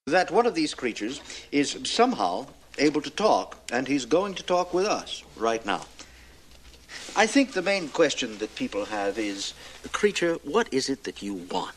That one of these creatures is somehow able to talk, and he's going to talk with us right now. I think the main question that people have is, creature, what is it that you want?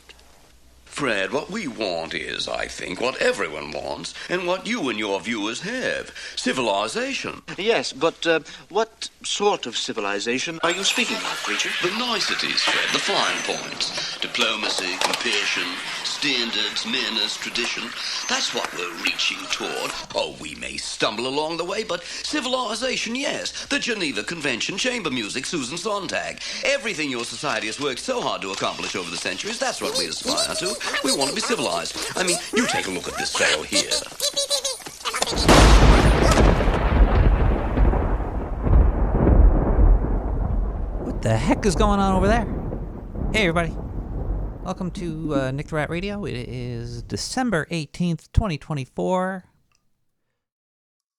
Fred, what we want is, I think, what everyone wants, and what you and your viewers have. Civilization. Yes, but what sort of civilization are you speaking of, creature? The niceties, Fred, the fine points. Diplomacy, compassion, standards, manners, tradition. That's what we're reaching toward. Oh, we may stumble along the way, but civilization, yes. The Geneva Convention, chamber music, Susan Sontag. Everything your society has worked so hard to accomplish over the centuries, that's what we aspire to. We want to be civilized. I mean, you take a look at this fellow here. What the heck is going on over there? Hey, everybody. Welcome to Nick the Rat Radio. It is December 18th, 2024.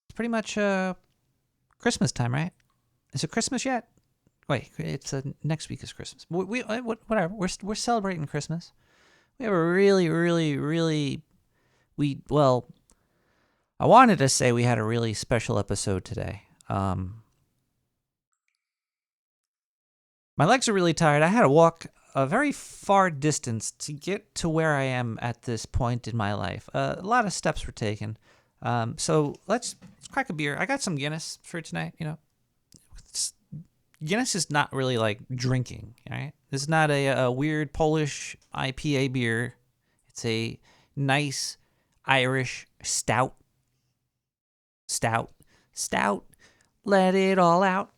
It's pretty much Christmas time, right? Is it Christmas yet? Wait, it's next week is Christmas. Whatever. We're celebrating Christmas. We have a really, I wanted to say we had a really special episode today. My legs are really tired. I had to walk a very far distance to get to where I am at this point in my life. A lot of steps were taken. So let's crack a beer. I got some Guinness for tonight. You know, Guinness is not really like drinking, right? This is not a weird Polish IPA beer. It's a nice Irish stout. Stout. Let it all out.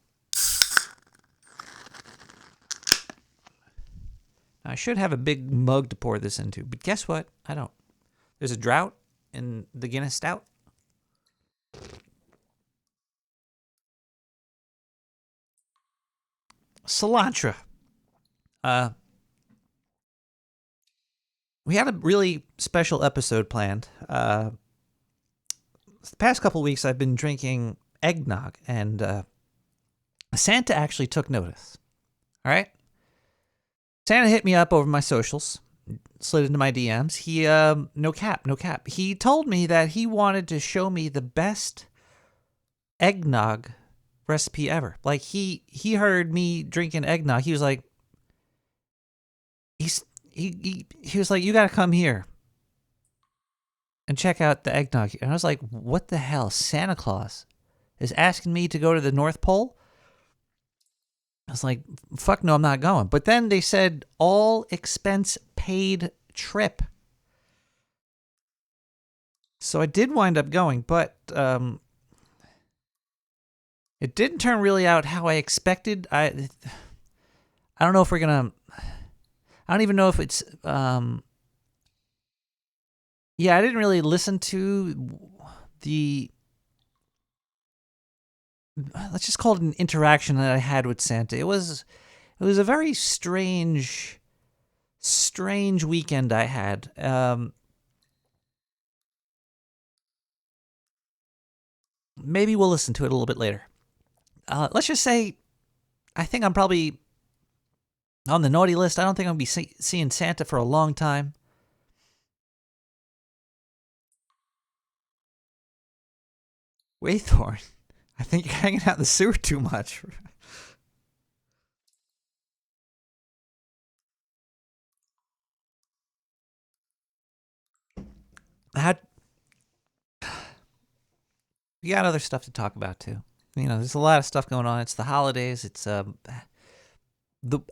I should have a big mug to pour this into, but guess what? I don't. There's a drought in the Guinness stout. Cilantro. We had a really special episode planned. The past couple weeks I've been drinking eggnog, and Santa actually took notice. All right? Santa hit me up over my socials, slid into my DMs. He, no cap. He told me that he wanted to show me the best eggnog recipe ever. Like he heard me drinking eggnog. He was like, he was like, you got to come here and check out the eggnog. And I was like, what the hell? Santa Claus is asking me to go to the North Pole? I was like, fuck no, I'm not going. But then they said all expense paid trip. So I did wind up going, but it didn't turn really out how I expected. I don't know if we're going to... I don't even know if it's... I didn't really listen to the... Let's just call it an interaction that I had with Santa. It was a very strange weekend I had. Maybe we'll listen to it a little bit later. Let's just say, I think I'm probably on the naughty list. I don't think I'm going to be seeing Santa for a long time. Waythorn, I think you're hanging out in the sewer too much. We got other stuff to talk about too. You know, there's a lot of stuff going on. It's the holidays. It's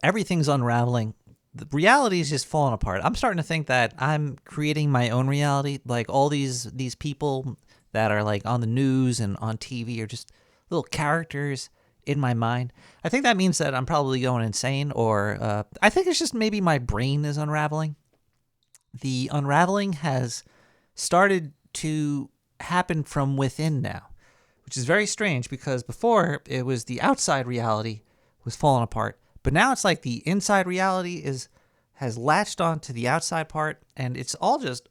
everything's unraveling. The reality is just falling apart. I'm starting to think that I'm creating my own reality. Like all these people that are like on the news and on TV are just little characters in my mind. I think that means that I'm probably going insane, or I think it's just maybe my brain is unraveling. The unraveling has started to happen from within now, which is very strange because before it was the outside reality was falling apart, but now it's like the inside reality has latched onto the outside part, and it's all just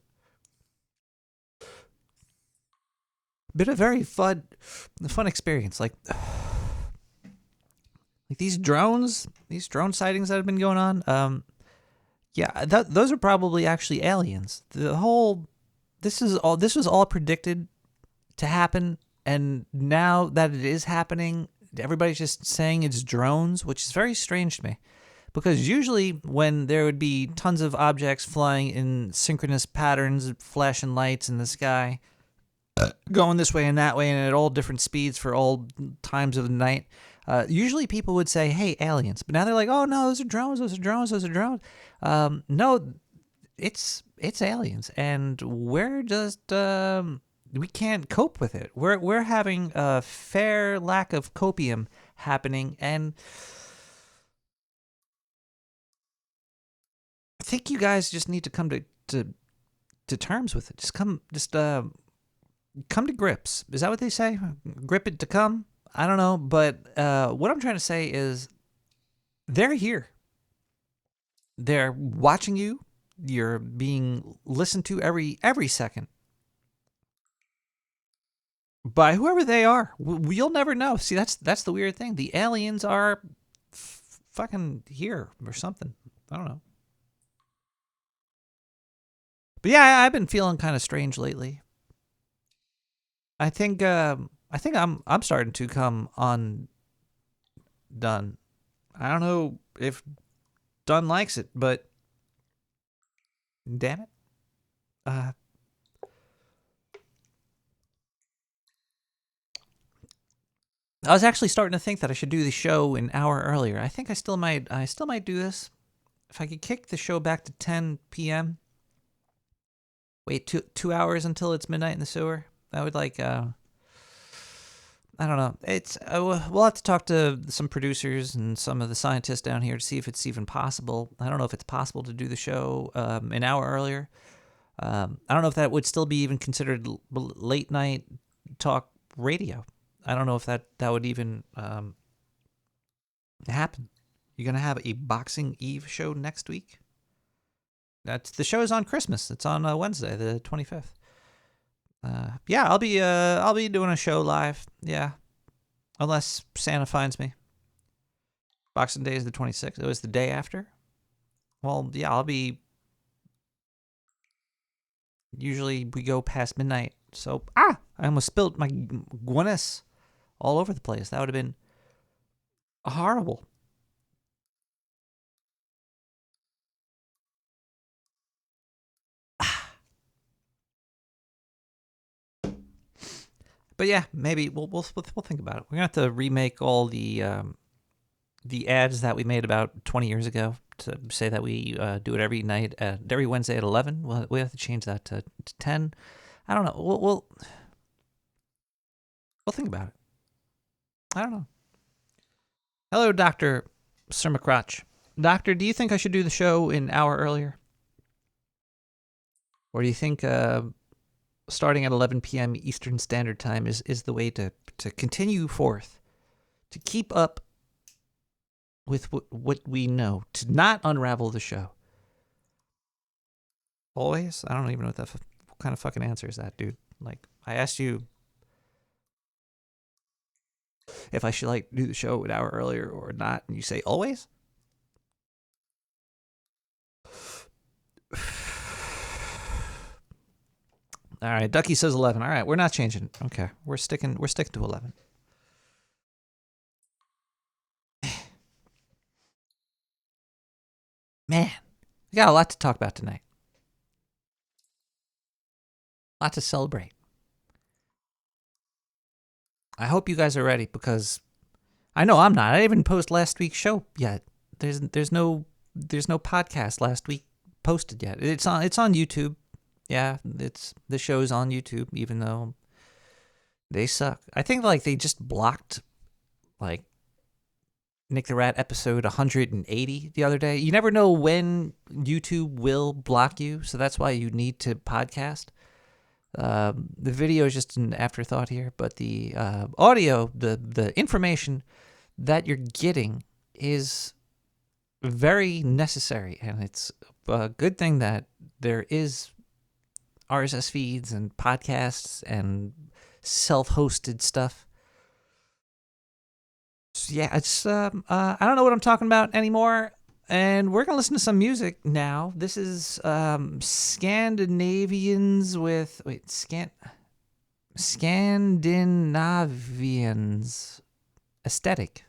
been a very fun experience. Like these drone sightings that have been going on. Those are probably actually aliens. The whole this was all predicted to happen, and now that it is happening, everybody's just saying it's drones, which is very strange to me. Because usually when there would be tons of objects flying in synchronous patterns, flashing lights in the sky, going this way and that way and at all different speeds for all times of the night, usually people would say, hey, aliens. But now they're like, oh, no, those are drones, those are drones, those are drones. No, it's aliens. And we're just, we can't cope with it. We're having a fair lack of copium happening. And I think you guys just need to come to terms with it. Come to grips. Is that what they say? Grip it to come? I don't know, but what I'm trying to say is they're here. They're watching you. You're being listened to every second by whoever they are. You'll never know. See, that's the weird thing. The aliens are fucking here or something. I don't know. But yeah, I've been feeling kind of strange lately. I think I'm starting to come undone. I don't know if Dunn likes it, but damn it. I was actually starting to think that I should do the show an hour earlier. I think I still might do this. If I could kick the show back to 10 p.m. Wait 2 hours until it's midnight in the sewer. That would I don't know. It's we'll have to talk to some producers and some of the scientists down here to see if it's even possible. I don't know if it's possible to do the show an hour earlier. I don't know if that would still be even considered late night talk radio. I don't know if that would even happen. You're gonna have a Boxing Eve show next week. The show is on Christmas. It's on Wednesday, the 25th. Yeah, I'll be doing a show live. Yeah, unless Santa finds me. Boxing Day is the 26th. It was the day after. Well, yeah, I'll be. Usually we go past midnight, so I almost spilled my Guinness all over the place. That would have been horrible. But yeah, maybe we'll think about it. We're gonna have to remake all the ads that we made about 20 years ago to say that we do it every night, every Wednesday at 11. We have to change that to 10. I don't know. We'll think about it. I don't know. Hello, Dr. Sir McCrotch. Doctor, do you think I should do the show an hour earlier? Or do you think starting at 11 p.m. Eastern Standard Time is the way to continue forth, to keep up with what we know, to not unravel the show? Always? I don't even know what kind of fucking answer is that, dude. Like, I asked you if I should do the show an hour earlier or not, and you say always? All right, Ducky says 11. All right, we're not changing. Okay, we're sticking to 11. Man, we got a lot to talk about tonight. A lot to celebrate. I hope you guys are ready because I know I'm not. I didn't even post last week's show yet. There's no podcast last week posted yet. It's on YouTube. Yeah, the show's on YouTube, even though they suck. I think they just blocked Nick the Rat episode 180 the other day. You never know when YouTube will block you, so that's why you need to podcast. The video is just an afterthought here, but the audio, the information that you're getting is very necessary, and it's a good thing that there is RSS feeds and podcasts and self-hosted stuff. So yeah, it's I don't know what I'm talking about anymore. And we're going to listen to some music now. This is Scandinavians with... Wait, Scandinavians Aesthetic.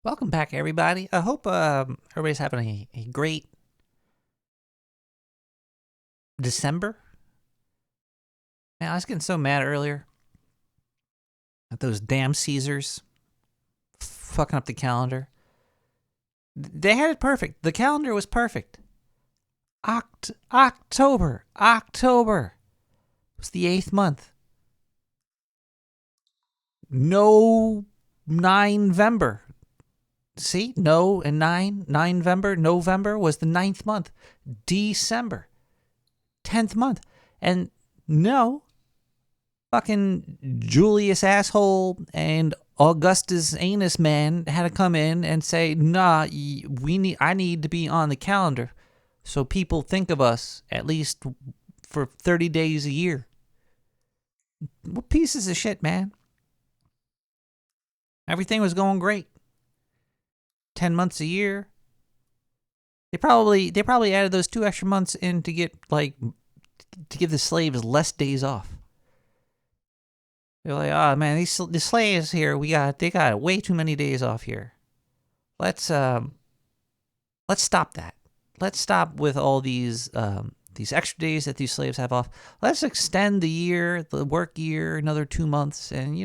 Welcome back, everybody. I hope everybody's having a great December. Man, I was getting so mad earlier at those damn Caesars fucking up the calendar. They had it perfect. The calendar was perfect. October was the 8th month. No 9-Vember. See? No and 9-November. November was the 9th month. December, 10th month. And no, fucking Julius asshole and Augustus anus man had to come in and say, nah, I need to be on the calendar so people think of us at least for 30 days a year. What pieces of shit, man. Everything was going great. 10 months a year. They probably added those 2 extra months in to give the slaves less days off. They're like, oh man, the slaves here, they got way too many days off here. Let's stop that. Let's stop with all these extra days that these slaves have off. Let's extend the work year, another 2 months, and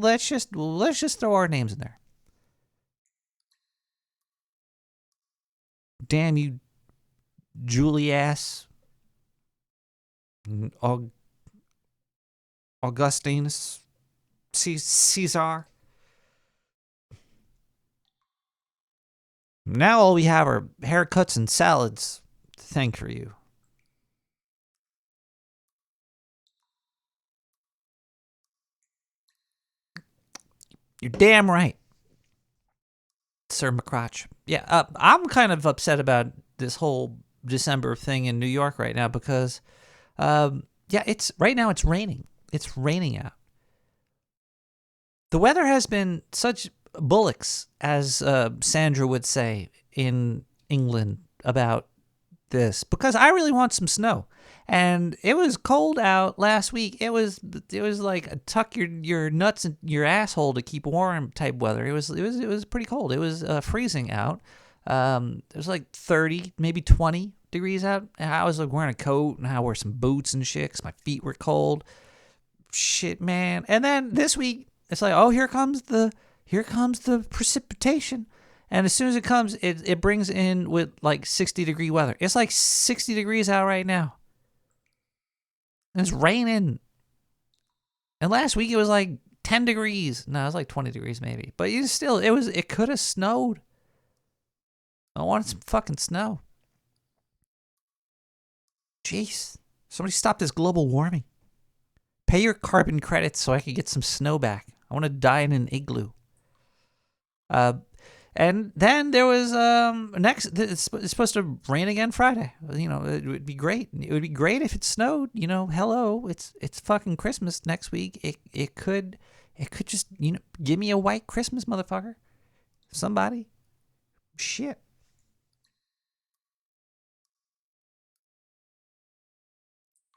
let's just throw our names in there. Damn you, Julius, Augustinus, Caesar. Now all we have are haircuts and salads to thank for you. You're damn right, Sir McCrotch. Yeah, I'm kind of upset about this whole December thing in New York right now because Yeah, it's right now it's raining. It's raining out. The weather has been such bullocks, as Sandra would say in England about this, because I really want some snow. And it was cold out last week. It was like a tuck your nuts in your asshole to keep warm type weather. It was pretty cold. It was freezing out. It was like 30, maybe 20 degrees out. And I was like wearing a coat, and I wore some boots and shit 'cause my feet were cold. Shit, man. And then this week, it's like, oh, here comes the precipitation. And as soon as it comes, it brings in with like 60-degree weather. It's like 60 degrees out right now. And it's raining. And last week it was like 10 degrees. No, it was like 20 degrees maybe. But it could have snowed. I wanted some fucking snow. Jeez. Somebody stop this global warming. Pay your carbon credits so I can get some snow back. I want to die in an igloo. And then there was it's supposed to rain again Friday. You know, it would be great. It would be great if it snowed. You know, hello, it's fucking Christmas next week. It could just, you know, give me a white Christmas, motherfucker. Somebody, shit.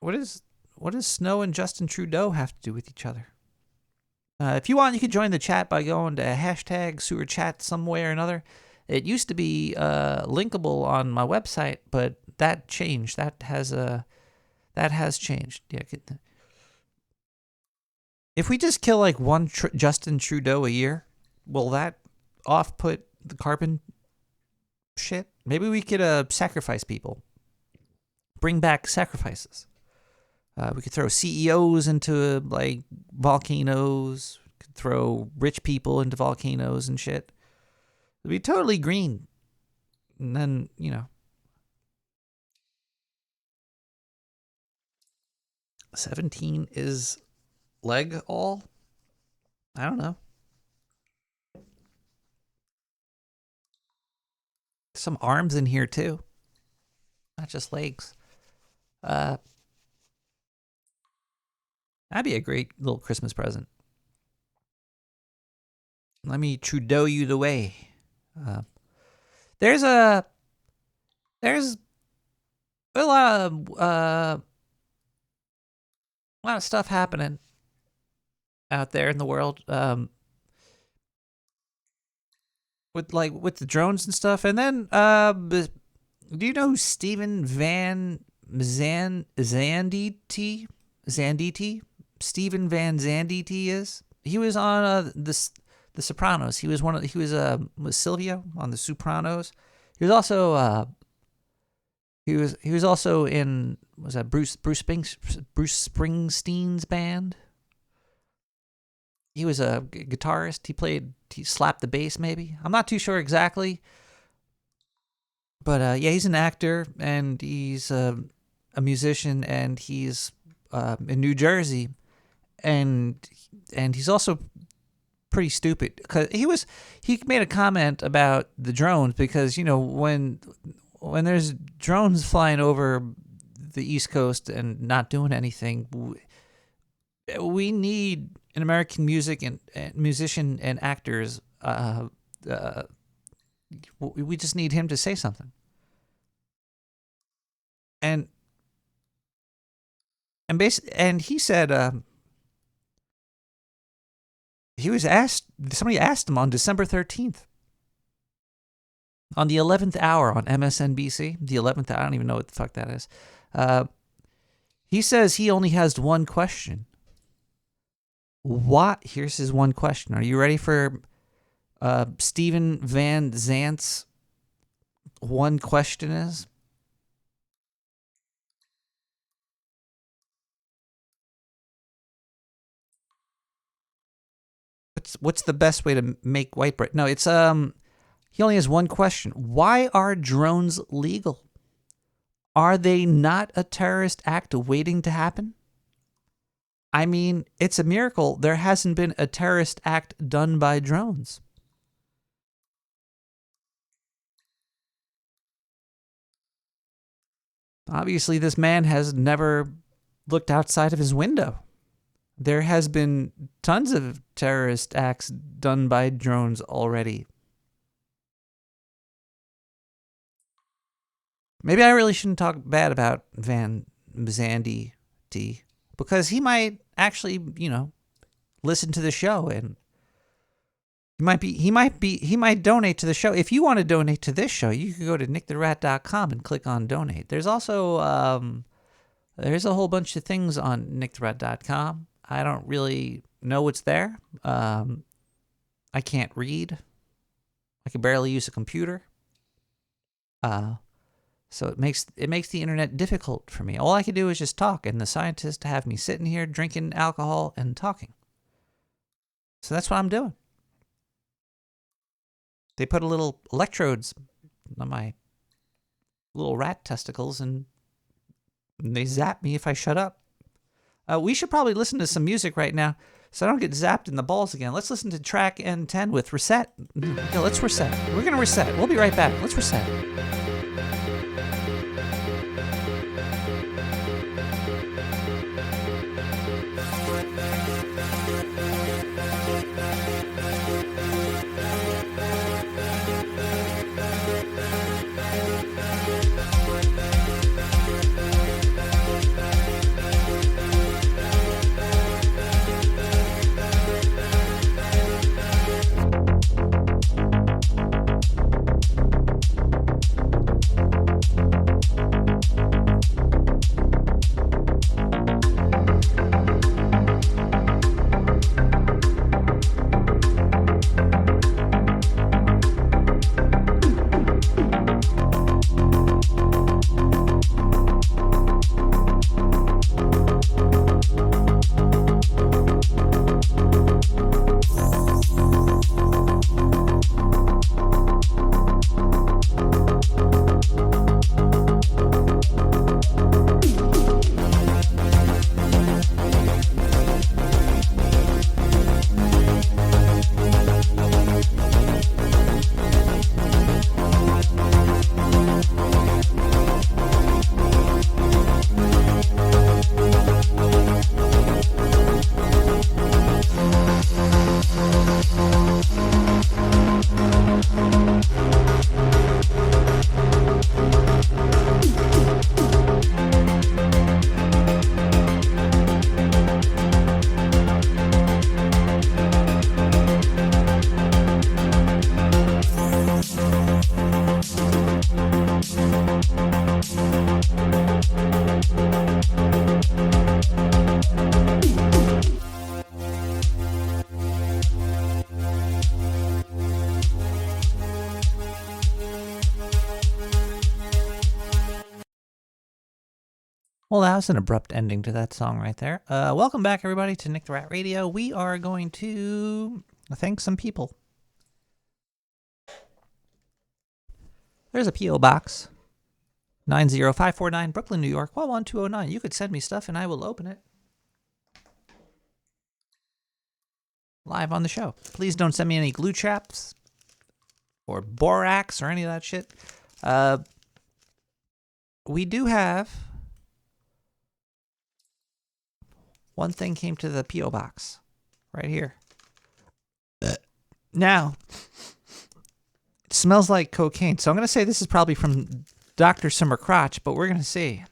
What does snow and Justin Trudeau have to do with each other? If you want, you can join the chat by going to hashtag sewer chat some way or another. It used to be linkable on my website, but that changed. That has changed. Yeah. If we just kill like one Justin Trudeau a year, will that off-put the carbon shit? Maybe we could sacrifice people. Bring back sacrifices. We could throw CEOs into like volcanoes. Could throw rich people into volcanoes and shit. It'd be totally green. And then, you know. 17 is leg all? I don't know. Some arms in here too. Not just legs. That'd be a great little Christmas present. Let me Trudeau you the way. There's a lot of stuff happening out there in the world. With the drones and stuff. And then do you know who Stephen Van Zandt? Stephen Van Zandt is? He was on the Sopranos. He was was Silvio on the Sopranos. He was also he was also in, was that Bruce Springsteen's band? He was a guitarist. He slapped the bass maybe. I'm not too sure exactly. But yeah, he's an actor and he's a musician, and he's in New Jersey, and he's also pretty stupid, because he made a comment about the drones, because, you know, when there's drones flying over the East Coast and not doing anything, we need an American musician and actors. We just need him to say something. And he said, somebody asked him on December 13th, on the 11th hour on MSNBC, the 11th hour, I don't even know what the fuck that is. He says he only has one question. Here's his one question. Are you ready for Stephen Van Zandt's one question is? What's the best way to make white bread? No, it's he only has one question. Why are drones legal? Are they not a terrorist act waiting to happen? I mean, it's a miracle there hasn't been a terrorist act done by drones. Obviously, this man has never looked outside of his window. There has been tons of terrorist acts done by drones already. Maybe I really shouldn't talk bad about Van Zandy T, because he might actually, listen to the show, and he might donate to the show. If you want to donate to this show, you can go to nicktherat.com and click on donate. There's also there's a whole bunch of things on nicktherat.com. I don't really know what's there. I can't read. I can barely use a computer. So it makes the internet difficult for me. All I can do is just talk, and the scientists have me sitting here drinking alcohol and talking. So that's what I'm doing. They put a little electrodes on my little rat testicles, and they zap me if I shut up. We should probably listen to some music right now so I don't get zapped in the balls again. Let's listen to track N10 with Reset. Yeah, let's reset. We're going to reset. We'll be right back. Let's reset. Well, that was an abrupt ending to that song right there. Welcome back, everybody, to Nick the Rat Radio. We are going to thank some people. There's a P.O. Box, 90549, Brooklyn, New York, 11209. You could send me stuff and I will open it live on the show. Please don't send me any glue traps or borax or any of that shit. We do have... One thing came to the P.O. Box right here. Now, it smells like cocaine. So I'm going to say this is probably from Dr. Summer Crotch, but we're going to see.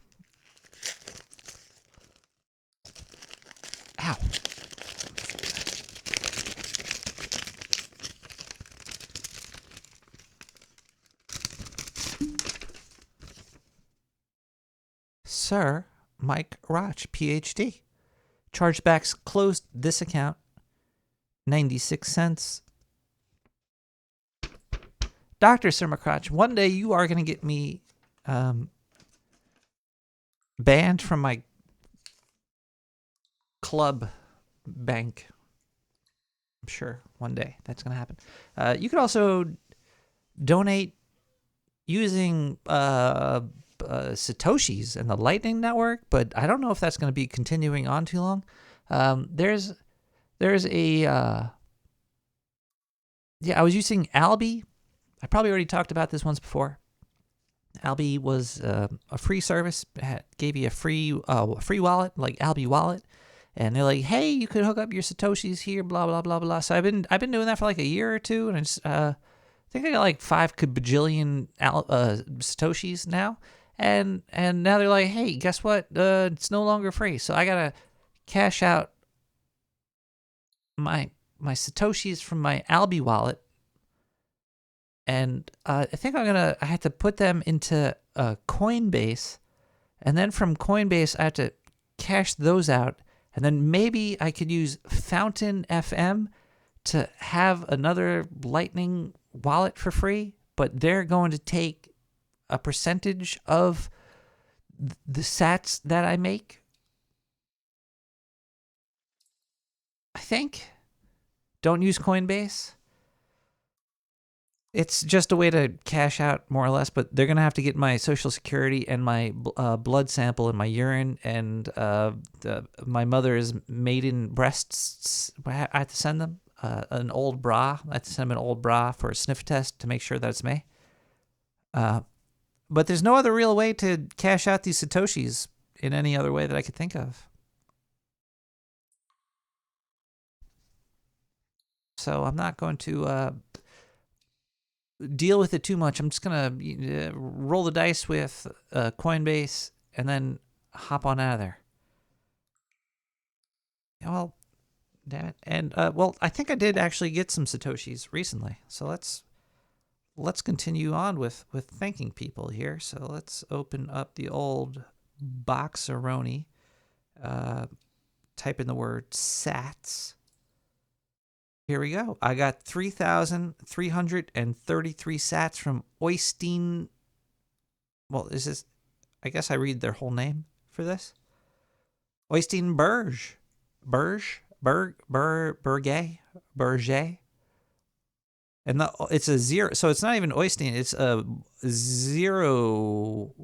Ow. Sir Mike Roch, PhD. Chargebacks closed this account, 96 cents. Dr. Sirmacrotch, one day you are going to get me banned from my club bank. I'm sure one day that's going to happen. You could also donate using Satoshis and the Lightning Network, but I don't know if that's going to be continuing on too long. There's a I was using Alby. I probably already talked about this once before. Albi was a free service, gave you a free wallet, like Albi Wallet, and they're like, hey, you could hook up your Satoshis here, blah blah blah blah. So I've been doing that for like a year or two, and I just I think I got like 5 bajillion Satoshis now, and now they're like, hey, guess what? It's no longer free, so I gotta cash out my Satoshis from my Albi wallet. And I think I have to put them into Coinbase, and then from Coinbase I have to cash those out, and then maybe I could use Fountain FM to have another Lightning wallet for free, but they're going to take a percentage of the sats that I make. I think. Don't use Coinbase. It's just a way to cash out, more or less, but they're going to have to get my Social Security and my blood sample and my urine and my mother's maiden breasts. I have to send them an old bra. I have to send them an old bra for a sniff test to make sure that it's me. But there's no other real way to cash out these Satoshis in any other way that I could think of. So I'm not going to deal with it too much. I'm just going to roll the dice with Coinbase and then hop on out of there. Well, damn it. And, well, I think I did actually get some Satoshis recently. So let's continue on with thanking people here. So let's open up the old Boxeroni. Type in the word sats. Here we go. I got 3,333 sats from Oystein. Well, is this? I guess I read their whole name for this. Oystein Berge. And it's a zero. So it's not even Oystein. It's a zero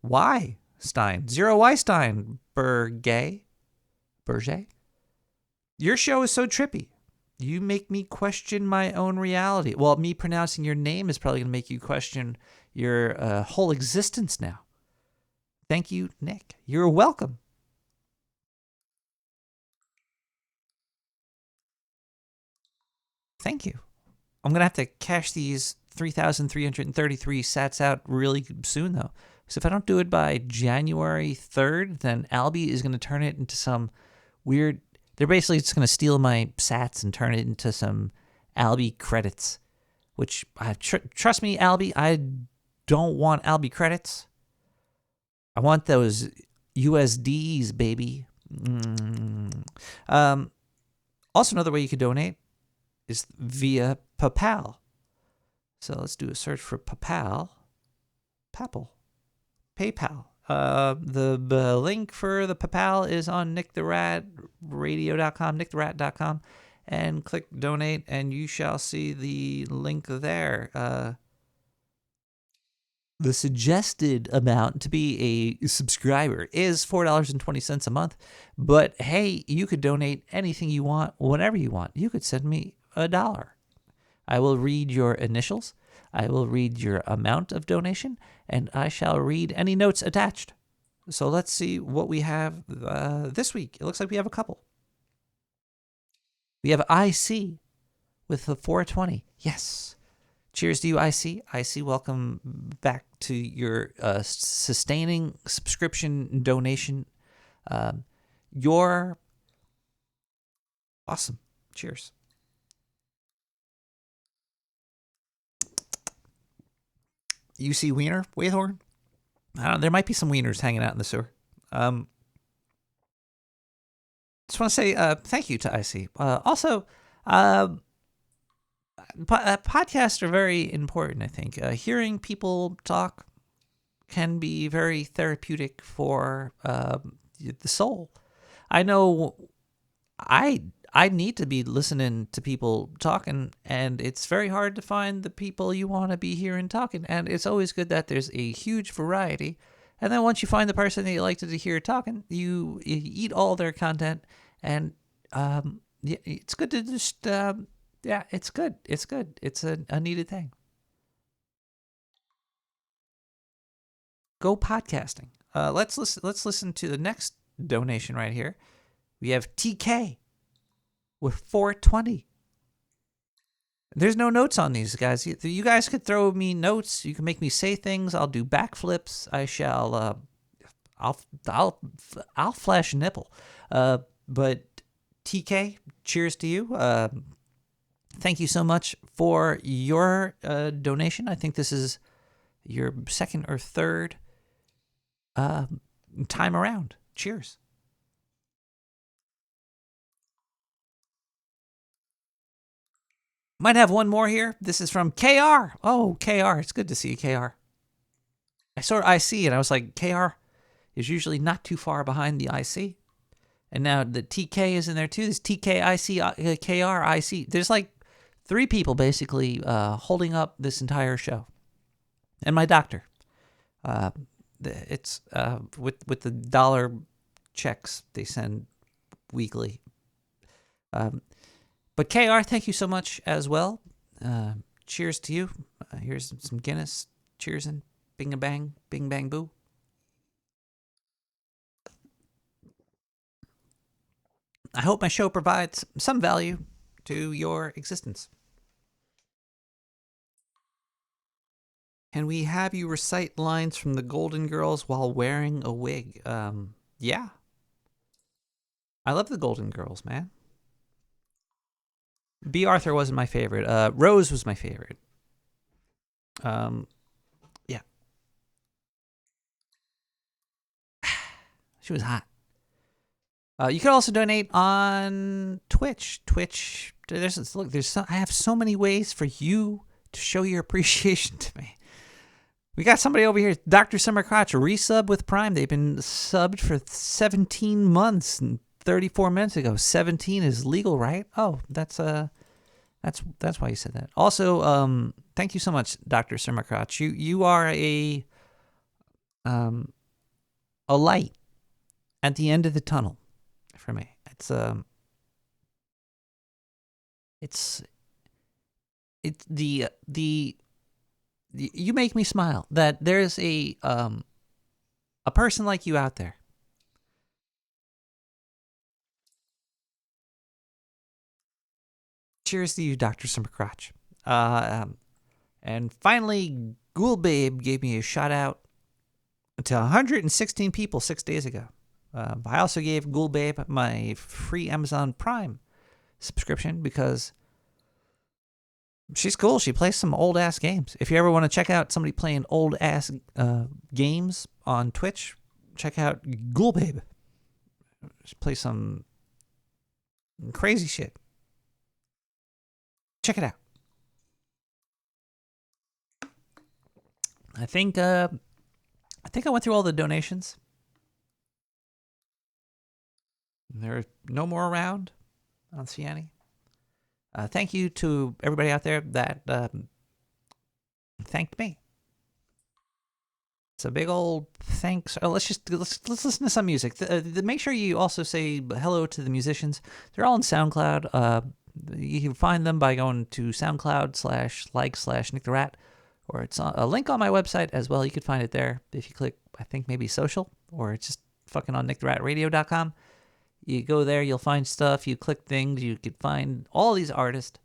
Y-stein. Zero Y-stein. Berge. Your show is so trippy. You make me question my own reality. Well, me pronouncing your name is probably going to make you question your whole existence now. Thank you, Nick. You're welcome. Thank you. I'm going to have to cash these 3,333 sats out really soon, though. So if I don't do it by January 3rd, then Albi is going to turn it into some weird... They're basically just going to steal my sats and turn it into some Albi credits, which, trust me, Albi, I don't want Albi credits. I want those USDs, baby. Also, another way you could donate is via PayPal. So let's do a search for PayPal. PayPal. The link for the PayPal is on nicktherat.com, and click donate, and you shall see the link there. The suggested amount to be a subscriber is $4.20 a month, but hey, you could donate anything you want, whenever you want. You could send me $1. I will read your initials. I will read your amount of donation, and I shall read any notes attached. So let's see what we have this week. It looks like we have a couple. We have IC with the 420. Yes. Cheers to you, IC. IC, welcome back to your sustaining subscription donation. You're awesome. Cheers. UC Wiener, Waithorn. I don't know, there might be some wieners hanging out in the sewer. Just want to say thank you to IC. Also, podcasts are very important, I think. Hearing people talk can be very therapeutic for the soul. I know I need to be listening to people talking, and it's very hard to find the people you want to be hearing talking. And it's always good that there's a huge variety. And then once you find the person that you like to hear talking, you eat all their content, and it's good to just it's good. It's good. It's a needed thing. go podcasting. Let's listen to the next donation right here. We have TK with 420. There's no notes on these guys. You guys could throw me notes. You can make me say things. I'll do backflips. I shall. I'll flash a nipple. But TK, cheers to you. Thank you so much for your donation. I think this is your second or third time around. Cheers. Might have one more here. This is from KR. Oh, KR. It's good to see you, KR. I saw IC and I was like, KR is usually not too far behind the IC. And now the TK is in there too. There's TK, IC, KR, IC. There's like 3 people basically holding up this entire show. And my doctor. It's with the dollar checks they send weekly. But KR, thank you so much as well. Cheers to you. Here's some Guinness. Cheers and bing a bang, bing bang boo. I hope my show provides some value to your existence. Can we have you recite lines from the Golden Girls while wearing a wig? Yeah. I love the Golden Girls, man. B. Arthur wasn't my favorite. Rose was my favorite. Yeah. She was hot. You could also donate on Twitch. I have so many ways for you to show your appreciation to me. We got somebody over here, Dr. Summer Crotch, resub with Prime. They've been subbed for 17 months and 34 minutes ago. 17 is legal, right? Oh, that's why you said that. Also, thank you so much, Dr. Summer Crotch. You are a light at the end of the tunnel for me. It's you make me smile that there's a person like you out there. Cheers to you, Dr. Summer Crotch. And finally, Ghoul Babe gave me a shout out to 116 people 6 days ago. I also gave Ghoul Babe my free Amazon Prime subscription because she's cool. She plays some old-ass games. If you ever want to check out somebody playing old-ass games on Twitch, check out Ghoul Babe. She plays some crazy shit. Check it out. I think I went through all the donations. There are no more around. I don't see any. Thank you to everybody out there that thanked me. It's a big old thanks. Oh, let's listen to some music. Make sure you also say hello to the musicians. They're all on SoundCloud. You can find them by going to SoundCloud/Nick the Rat, or it's a link on my website as well. You can find it there if you click, I think maybe social, or it's just fucking on nicktheratradio.com. You go there, you'll find stuff. You click things, you can find all these artists.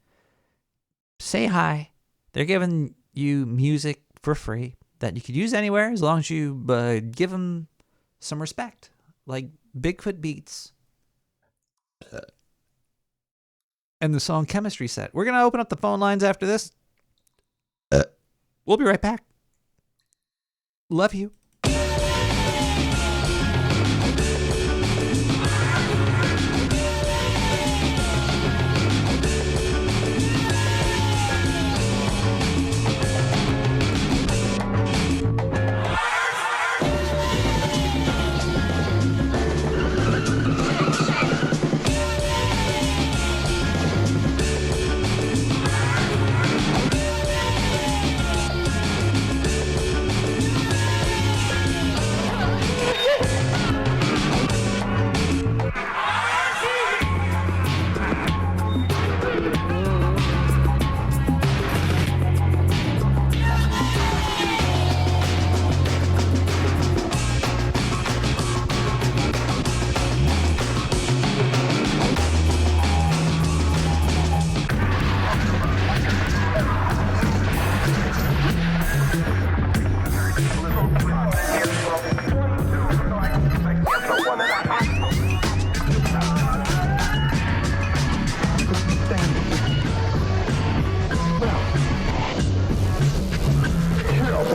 Say hi. They're giving you music for free that you could use anywhere as long as you give them some respect. Like Bigfoot Beats and the song Chemistry Set. We're going to open up the phone lines after this. We'll be right back. Love you.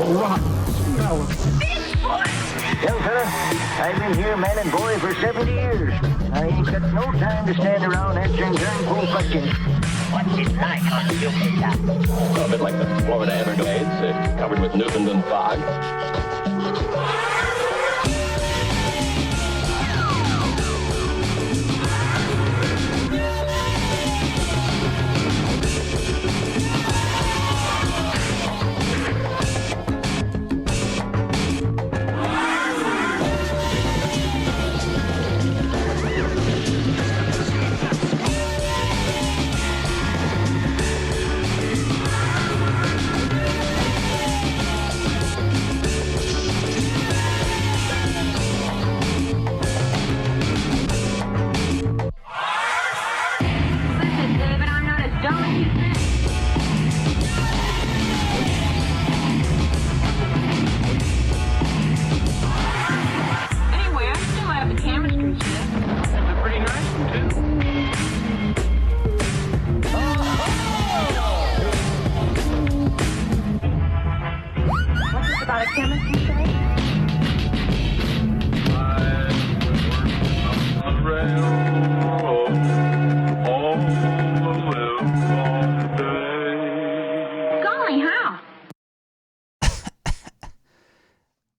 Young fella, I've been here man and boy for 70 years. I ain't got no time to stand around answering darn cool questions. What's it like on Jupiter? A bit like the Florida Everglades, covered with Newfoundland fog.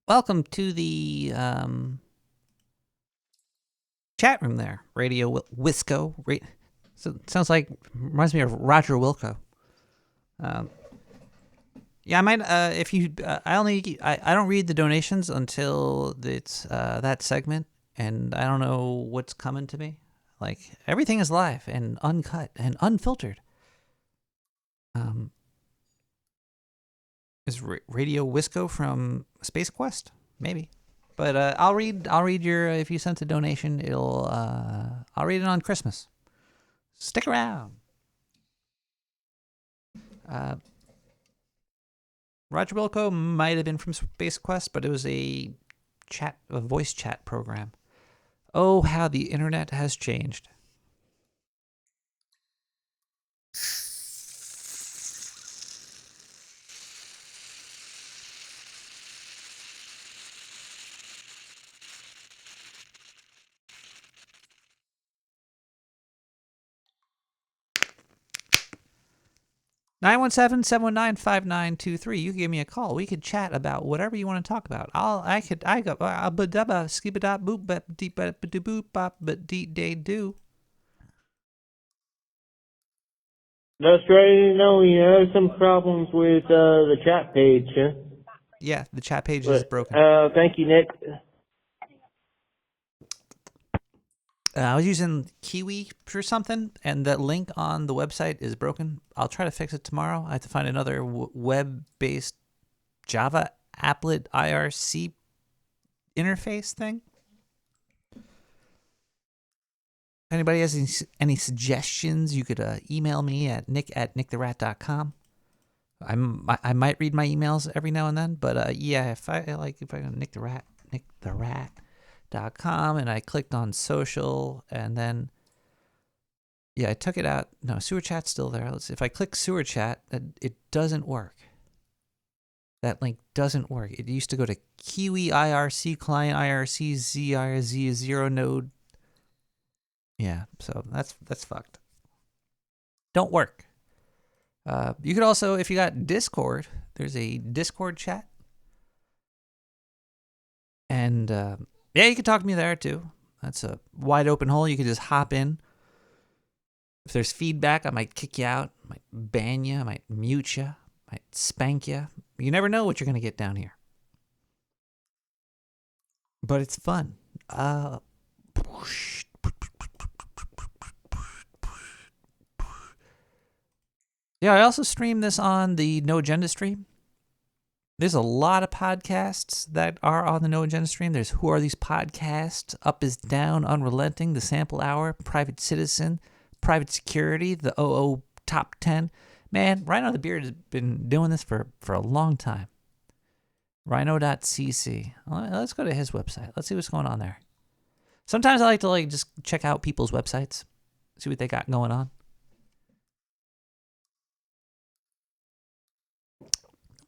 Welcome to the chat room there, Radio Wisco. So it sounds like, reminds me of Roger Wilco. Yeah, I might, if you, I don't read the donations until it's that segment, and I don't know what's coming to me. Like, everything is live and uncut and unfiltered. Is Radio Wisco from Space Quest? Maybe. But I'll read your, if you sent a donation, I'll read it on Christmas. Stick around. Roger Wilco might have been from Space Quest, but it was a voice chat program. Oh, how the internet has changed. 917-719-5923. You can give me a call. We could chat about whatever you want to talk about. Skip it up, boop, bap, deep, bap, boop, bop, but deep, day, do. Just ready to know you have some problems with the chat page, huh? Yeah, the chat page is broken. Thank you, Nick. I was using Kiwi for something, and that link on the website is broken. I'll try to fix it tomorrow. I have to find another web-based Java applet IRC interface thing. If anybody has any suggestions, you could email me at nick@nicktherat.com. I might read my emails every now and then, but yeah, if I go to nicktherat.com, and I clicked on social, and then I took it out. No, sewer chat's still there. If I click sewer chat, it doesn't work. That link doesn't work. It used to go to Kiwi IRC client IRC ZRZ 0 node. Yeah, so that's fucked. Don't work. You could also, if you got Discord, there's a Discord chat, and you can talk to me there too. That's a wide open hole. You can just hop in. If there's feedback, I might kick you out, I might ban you, I might mute you, I might spank you. You never know what you're going to get down here. But it's fun. I also stream this on the No Agenda stream. There's a lot of podcasts that are on the No Agenda stream. There's Who Are These Podcasts? Up is Down, Unrelenting, The Sample Hour, Private Citizen, Private Security, the OO Top 10. Man, Rhino the Beard has been doing this for a long time. Rhino.cc. Let's go to his website. Let's see what's going on there. Sometimes I like to just check out people's websites, see what they got going on.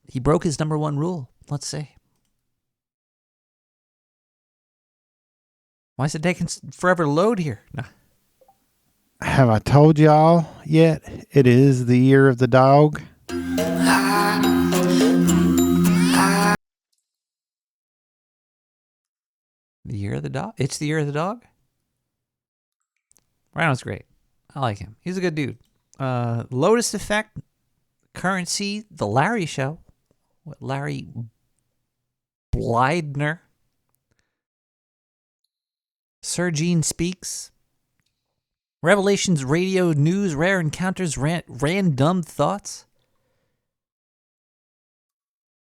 He broke his number one rule. Let's see. Why is it taking forever to load here? No. Have I told y'all yet? It is the year of the dog. The year of the dog? It's the year of the dog? Rhino's great. I like him. He's a good dude. Lotus Effect, Currency, The Larry Show, with Larry Blydner, Sir Gene Speaks, Revelations Radio News, Rare Encounters, Random Thoughts,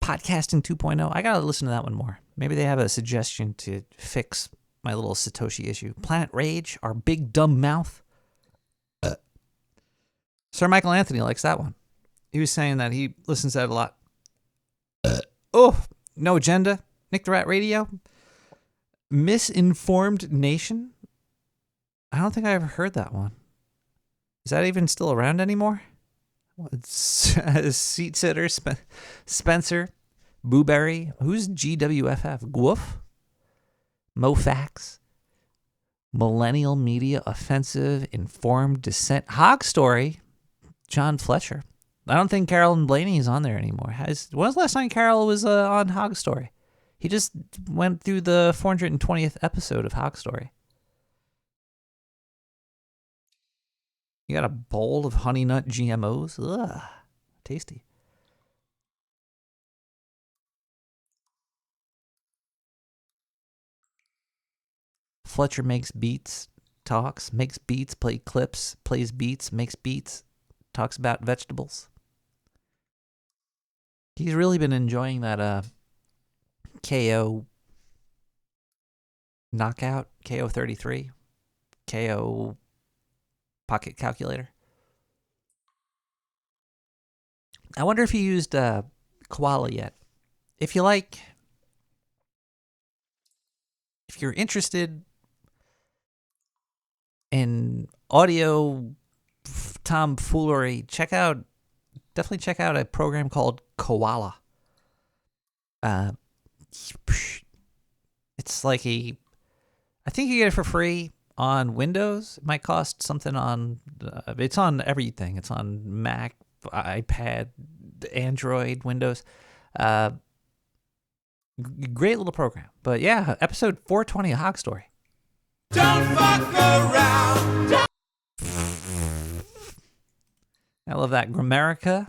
Podcasting 2.0. I gotta listen to that one more. Maybe they have a suggestion to fix my little Satoshi issue. Planet Rage, Our Big Dumb Mouth. Sir Michael Anthony likes that one. He was saying that he listens to that a lot. No Agenda, Nick the Rat Radio, Misinformed Nation. I don't think I ever heard that one. Is that even still around anymore? Seat Sitter, Spencer, Booberry. Who's GWFF? Gwoof? Mofax. Millennial Media, Offensive, Informed Dissent. Hog Story, John Fletcher. I don't think Carol and Blaney is on there anymore. When was the last time Carol was on Hog Story? He just went through the 420th episode of Hog Story. You got a bowl of Honey Nut GMOs? Ugh, tasty. Fletcher makes beats, talks, makes beats, plays clips, plays beats, makes beats, talks about vegetables. He's really been enjoying that KO knockout, KO 33, KO pocket calculator. I wonder if he used Koala yet. If you're interested in audio tomfoolery, definitely check out a program called Koala. It's like I think you get it for free on Windows. It might cost something on, it's on everything. It's on Mac, iPad, Android, Windows. Great little program. But yeah, episode 420 of Hog Story. Don't fuck around. I love that. Grammarica.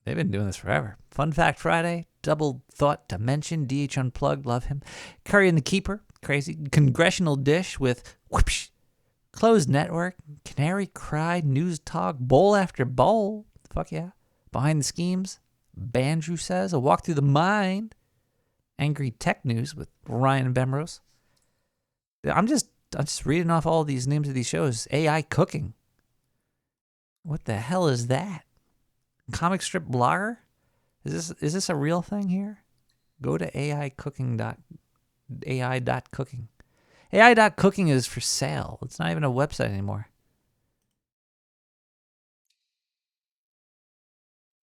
They've been doing this forever. Fun Fact Friday. Double Thought Dimension. DH Unplugged. Love him. Curry and the Keeper. Crazy. Congressional Dish with whoosh. Closed Network. Canary Cry. News Talk. Bowl After Bowl. Fuck yeah. Behind the Schemes. Bandrew Says. A Walk Through the Mind. Angry Tech News with Ryan Bemrose. I'm just reading off all these names of these shows. AI Cooking. What the hell is that? Comic strip blogger? Is this a real thing here? Go to AI.cooking. AI.cooking is for sale. It's not even a website anymore.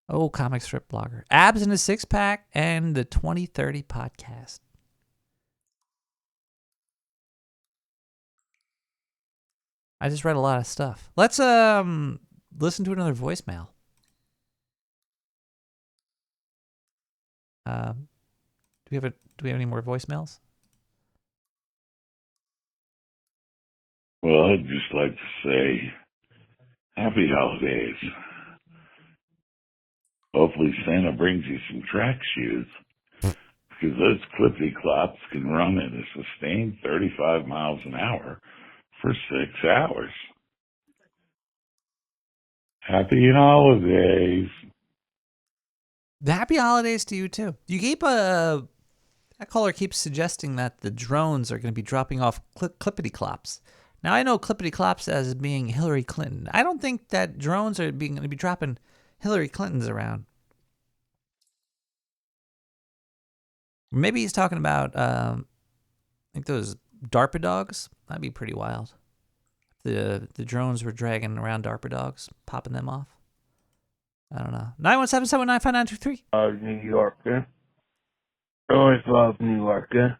Oh, comic strip blogger. Abs in a Six Pack and the 2030 podcast. I just read a lot of stuff. Let's listen to another voicemail. Do we have any more voicemails? Well, I'd just like to say happy holidays. Hopefully Santa brings you some track shoes, because those clippy clops can run at a sustained 35 miles an hour for 6 hours. Happy holidays. Happy holidays to you too. That caller keeps suggesting that the drones are going to be dropping off clippity clops. Now I know clippity clops as being Hillary Clinton. I don't think that drones are going to be dropping Hillary Clinton's around. Maybe he's talking about I think those DARPA dogs. That'd be pretty wild. The drones were dragging around DARPA dogs, popping them off. I don't know. 917-719-5923. New Yorker. Always loved New Yorker.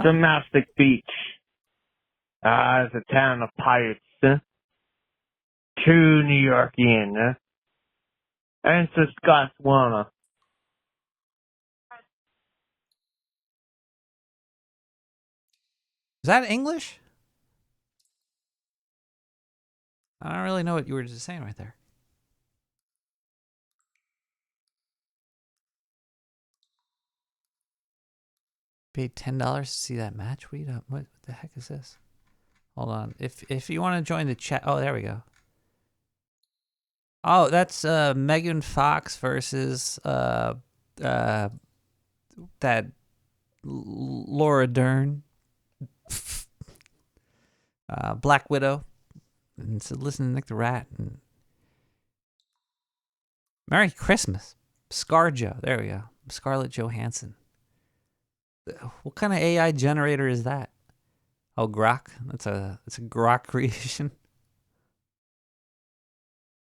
Gymnastic Beach. It's a town of pirates. True New Yorkian. And Saskatchewan. Is that English? I don't really know what you were just saying right there. Paid $10 to see that match. What the heck is this? Hold on. If you want to join the chat, oh, there we go. Oh, that's Megan Fox versus that Laura Dern, Black Widow, and so listen to Nick the Rat and Merry Christmas, ScarJo. There we go, Scarlett Johansson. What kind of AI generator is that? Oh, Grok. It's a Grok creation.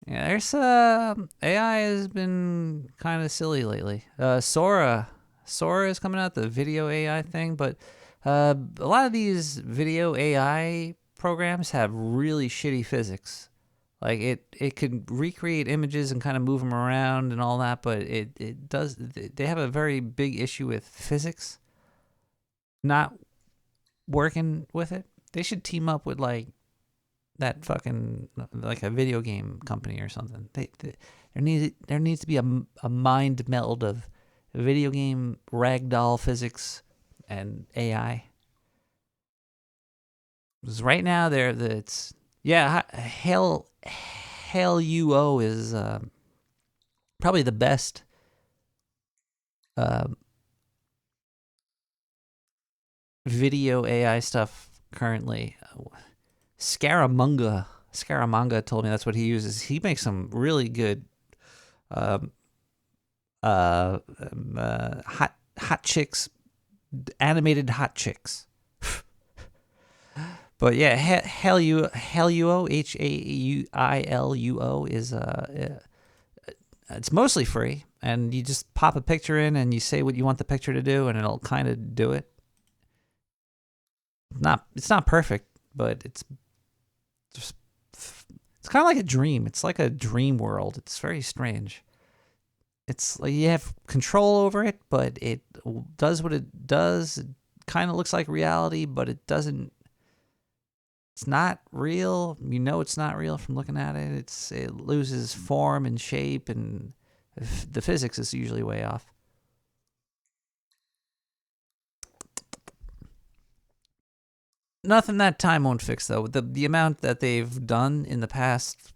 Yeah, there's AI has been kind of silly lately. Sora is coming out, the video AI thing, but a lot of these video AI programs have really shitty physics. Like it could recreate images and kind of move them around and all that, but they have a very big issue with physics not working with it. They should team up with like that fucking like a video game company or something. There needs to be a mind meld of video game ragdoll physics and AI. Because right now Hell UO is probably the best video AI stuff currently. Scaramanga told me that's what he uses. He makes some really good hot chicks, animated hot chicks. But yeah, Hailuo, Hailuo is it's mostly free, and you just pop a picture in and you say what you want the picture to do, and it'll kind of do it. It's not perfect, but it's kind of like a dream. It's like a dream world. It's very strange. It's like you have control over it, but it does what it does. It kind of looks like reality, but it doesn't. It's not real. You know it's not real from looking at it. It loses form and shape, and the physics is usually way off. Nothing that time won't fix, though. The amount that they've done in the past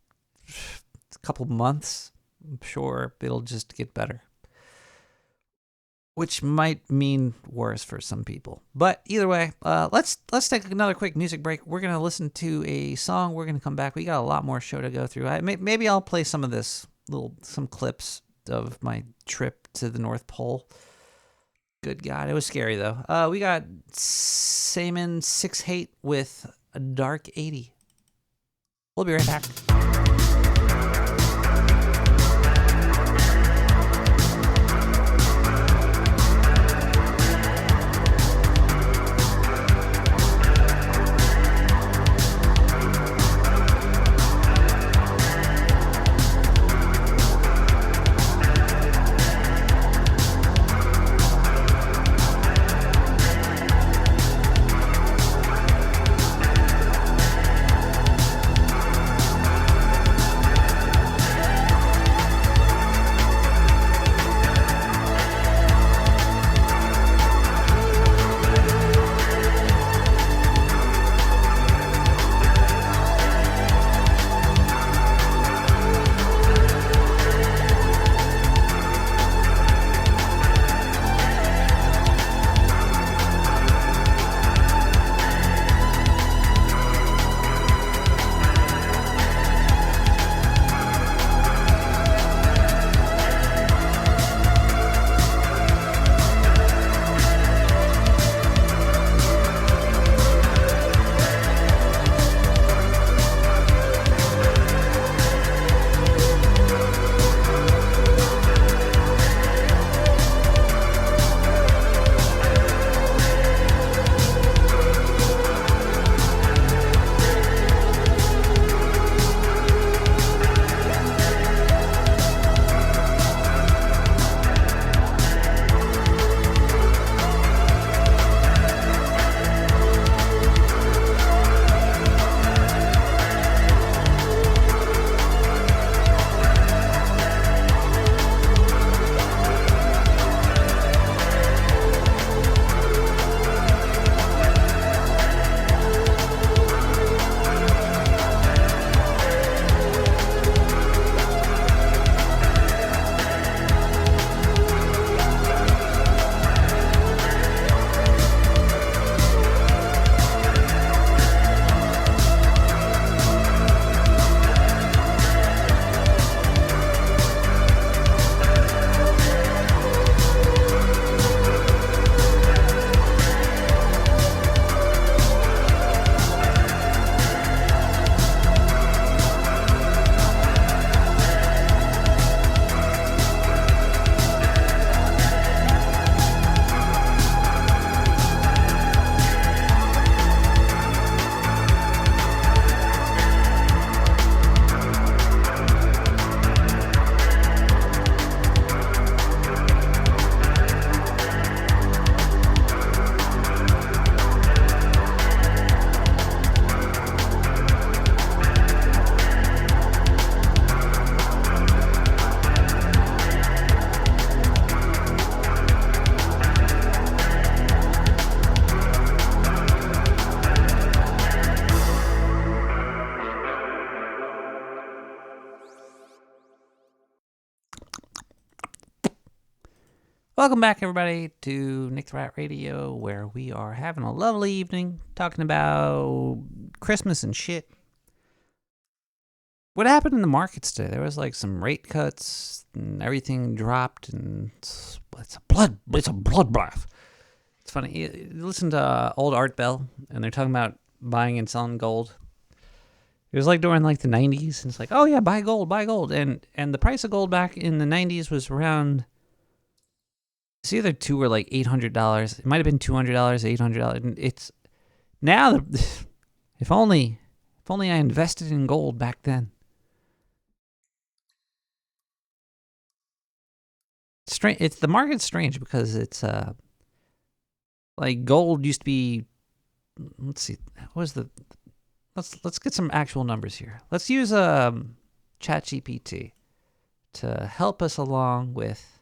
couple months, I'm sure it'll just get better. Which might mean worse for some people. But either way, let's take another quick music break. We're going to listen to a song. We're going to come back. We got a lot more show to go through. Maybe I'll play some of this, some clips of my trip to the North Pole. Good God, it was scary, though. We got Saman 6 with a Dark 80. We'll be right back. Welcome back, everybody, to Nick the Rat Radio, where we are having a lovely evening talking about Christmas and shit. What happened in the markets today? There was like some rate cuts, and everything dropped, and it's a bloodbath. It's funny. You listen to old Art Bell, and they're talking about buying and selling gold. It was like during like the 90s, and it's like, oh yeah, buy gold, and the price of gold back in the 90s was around. It's either $200 or like $800. It might have been $200, $800. And it's now. If only I invested in gold back then. Strange. It's the market's strange because it's like gold used to be. Let's see. What was the? Let's get some actual numbers here. Let's use ChatGPT to help us along with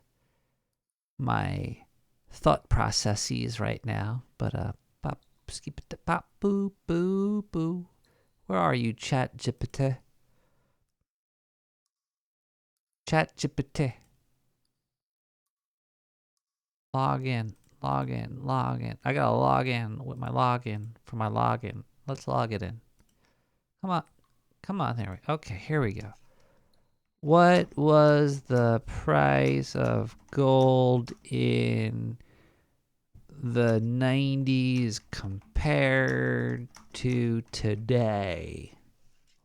my thought processes right now, but pop skip it pop boo boo boo. Where are you, ChatGPT? ChatGPT. Log in. I gotta log in with my login for my login. Let's log it in. Come on. There we go. Okay, here we go. What was the price of gold in the 90s compared to today?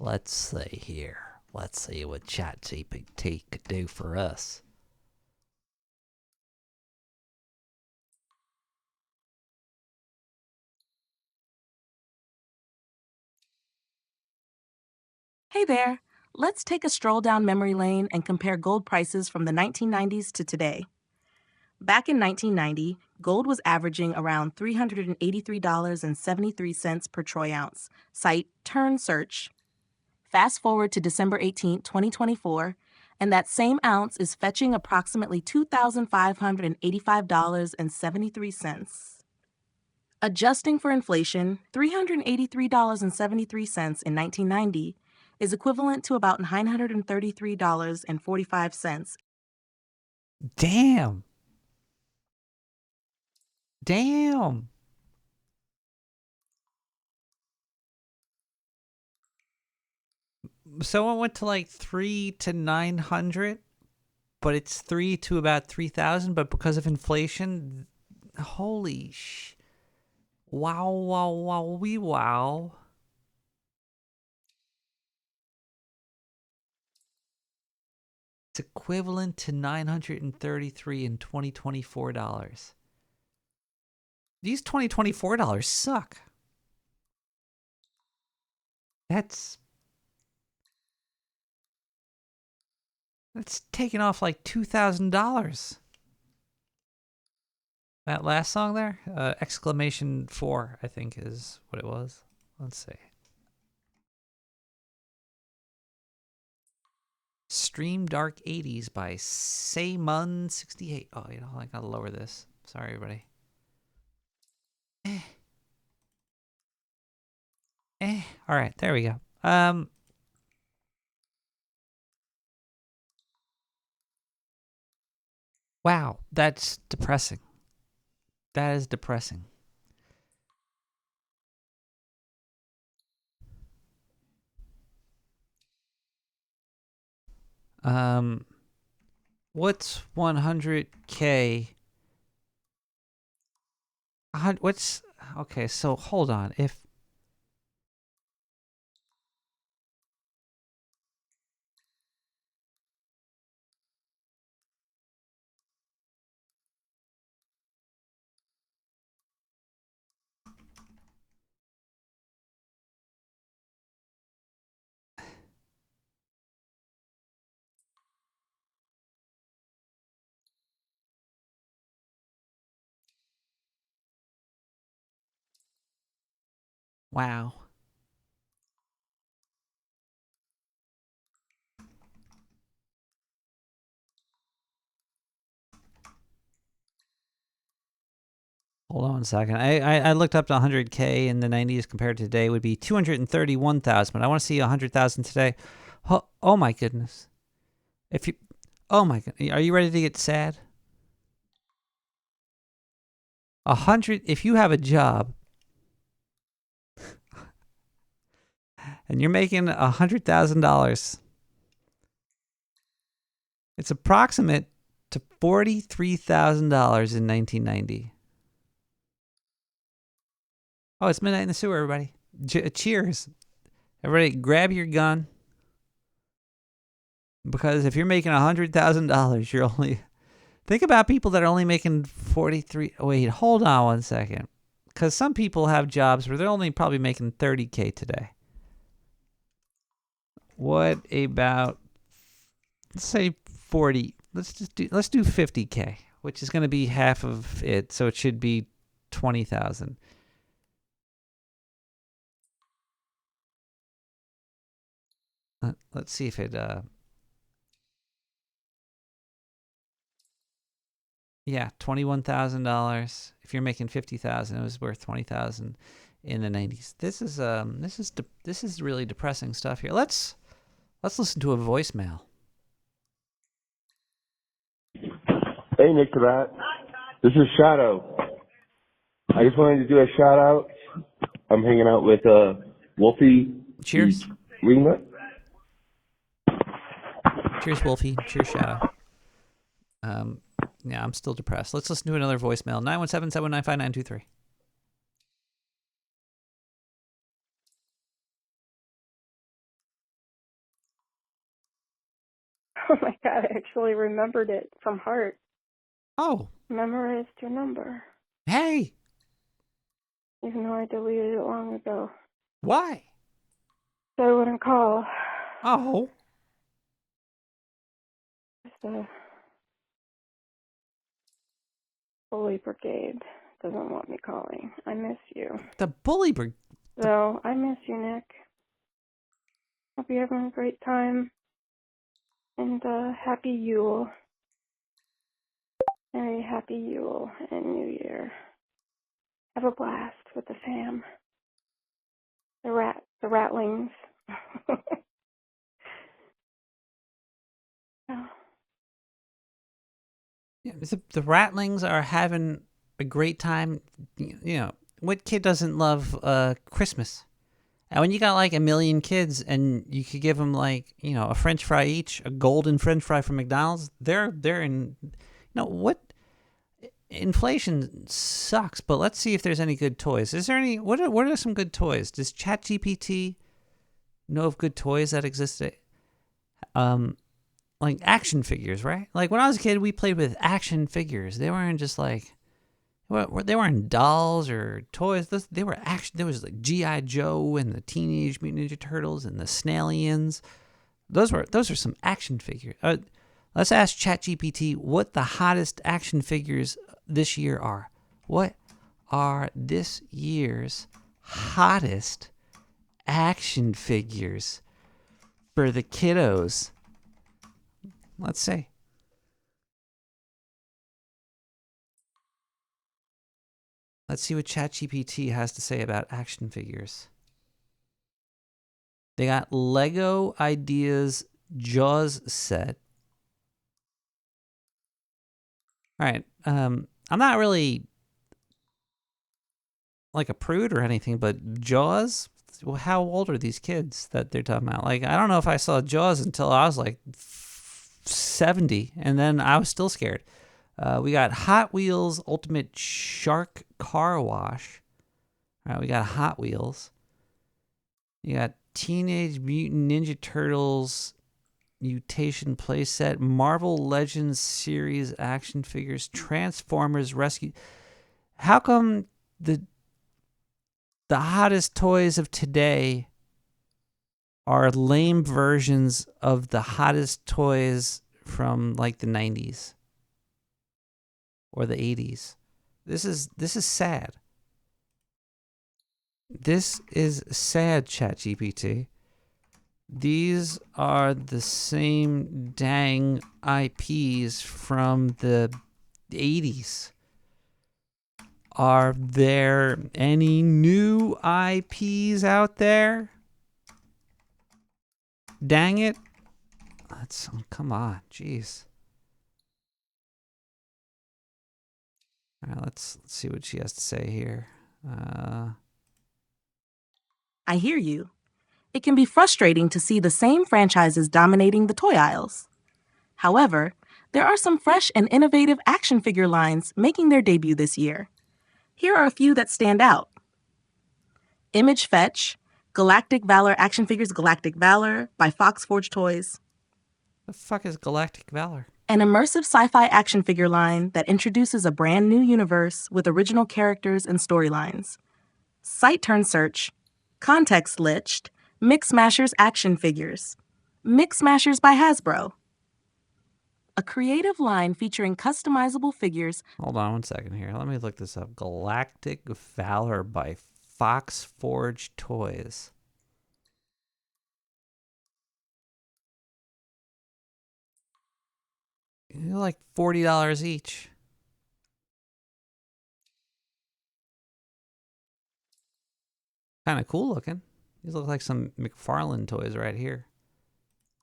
Let's see here. Let's see what ChatGPT could do for us. Hey there. Let's take a stroll down memory lane and compare gold prices from the 1990s to today. Back in 1990, gold was averaging around $383.73 per troy ounce. Cite Turn Search. Fast forward to December 18, 2024, and that same ounce is fetching approximately $2,585.73. Adjusting for inflation, $383.73 in 1990 is equivalent to about $933.45. Damn. So it went to like 3 to 900, but it's 3 to about 3,000. But because of inflation, holy sh! Wow. It's equivalent to $933 in 2024 dollars. These 2024 dollars suck. That's taking off like $2,000. That last song there, exclamation 4, I think is what it was. Let's see. Stream Dark 80s by Saymun68. Oh, I gotta lower this. Sorry, everybody. All right, there we go. Wow, that's depressing. That is depressing. What's 100K? What's okay? So hold on. If wow. Hold on a second. I looked up to 100K in the 90s compared to today would be 231,000, but I want to see 100,000 today. Oh my goodness. Oh my god. Are you ready to get sad? If you have a job and you're making $100,000, it's approximate to $43,000 in 1990. Oh, it's midnight in the sewer, everybody. Cheers. Everybody, grab your gun. Because if you're making $100,000, you're only... Think about people that are only making 43... Wait, hold on one second. Because some people have jobs where they're only probably making 30K today. What about... Let's say 40... Let's do 50K, which is going to be half of it, so it should be 20,000. Let's see if it... Yeah, $21,000. If you're making $50,000, it was worth $20,000 in the 90s. This is really depressing stuff here. Let's listen to a voicemail. Hey, Nick to that. This is Shadow. I just wanted to do a shout out. I'm hanging out with Wolfie. Cheers. Wingnut. Cheers, Wolfie. Cheers, Shadow. Yeah, I'm still depressed. Let's listen to another voicemail. 917-795-923. Oh my God, I actually remembered it from heart. Oh. Memorized your number. Hey. Even though I deleted it long ago. Why? So I wouldn't call. Oh. The bully brigade doesn't want me calling. I miss you. The bully brigade? So, I miss you, Nick. Hope you're having a great time. And happy Yule. Very happy Yule and New Year. Have a blast with the fam. The ratlings. Oh. Yeah, the ratlings are having a great time. You know, what kid doesn't love Christmas? And when you got like a million kids and you could give them like, you know, a French fry each, a golden French fry from McDonald's, they're in, you know, what? Inflation sucks, but let's see if there's any good toys. Is there any, what are some good toys? Does ChatGPT know of good toys that exist? Like action figures, right? Like when I was a kid, we played with action figures. They weren't just like, they weren't dolls or toys. They were action. There was like G.I. Joe and the Teenage Mutant Ninja Turtles and the Snailians. Those are some action figures. Let's ask ChatGPT what the hottest action figures this year are. What are this year's hottest action figures for the kiddos? Let's see. Let's see what ChatGPT has to say about action figures. They got Lego Ideas Jaws set. All right. I'm not really like a prude or anything, but Jaws? Well, how old are these kids that they're talking about? Like, I don't know if I saw Jaws until I was like 70, and then I was still scared. We got Hot Wheels Ultimate Shark Car Wash. All right, we got Hot Wheels. You got Teenage Mutant Ninja Turtles Mutation playset, Marvel Legends series action figures, Transformers Rescue. How come the hottest toys of today are lame versions of the hottest toys from like the 90s or the 80s? This is sad. This is sad, ChatGPT. These are the same dang IPs from the 80s. Are there any new IPs out there? Dang it. Come on, jeez. All right, let's see what she has to say here. I hear you. It can be frustrating to see the same franchises dominating the toy aisles. However, there are some fresh and innovative action figure lines making their debut this year. Here are a few that stand out. Image Fetch, Galactic Valor action figures Galactic Valor by Fox Forge Toys. The fuck is Galactic Valor? An immersive sci-fi action figure line that introduces a brand new universe with original characters and storylines. Sight Turn Search, Context Litched, Mix Smashers action figures. Mix Smashers by Hasbro. A creative line featuring customizable figures. Hold on 1 second here. Let me look this up. Galactic Valor by Fox Forge Toys. They're like $40 each. Kind of cool looking. These look like some McFarlane toys right here.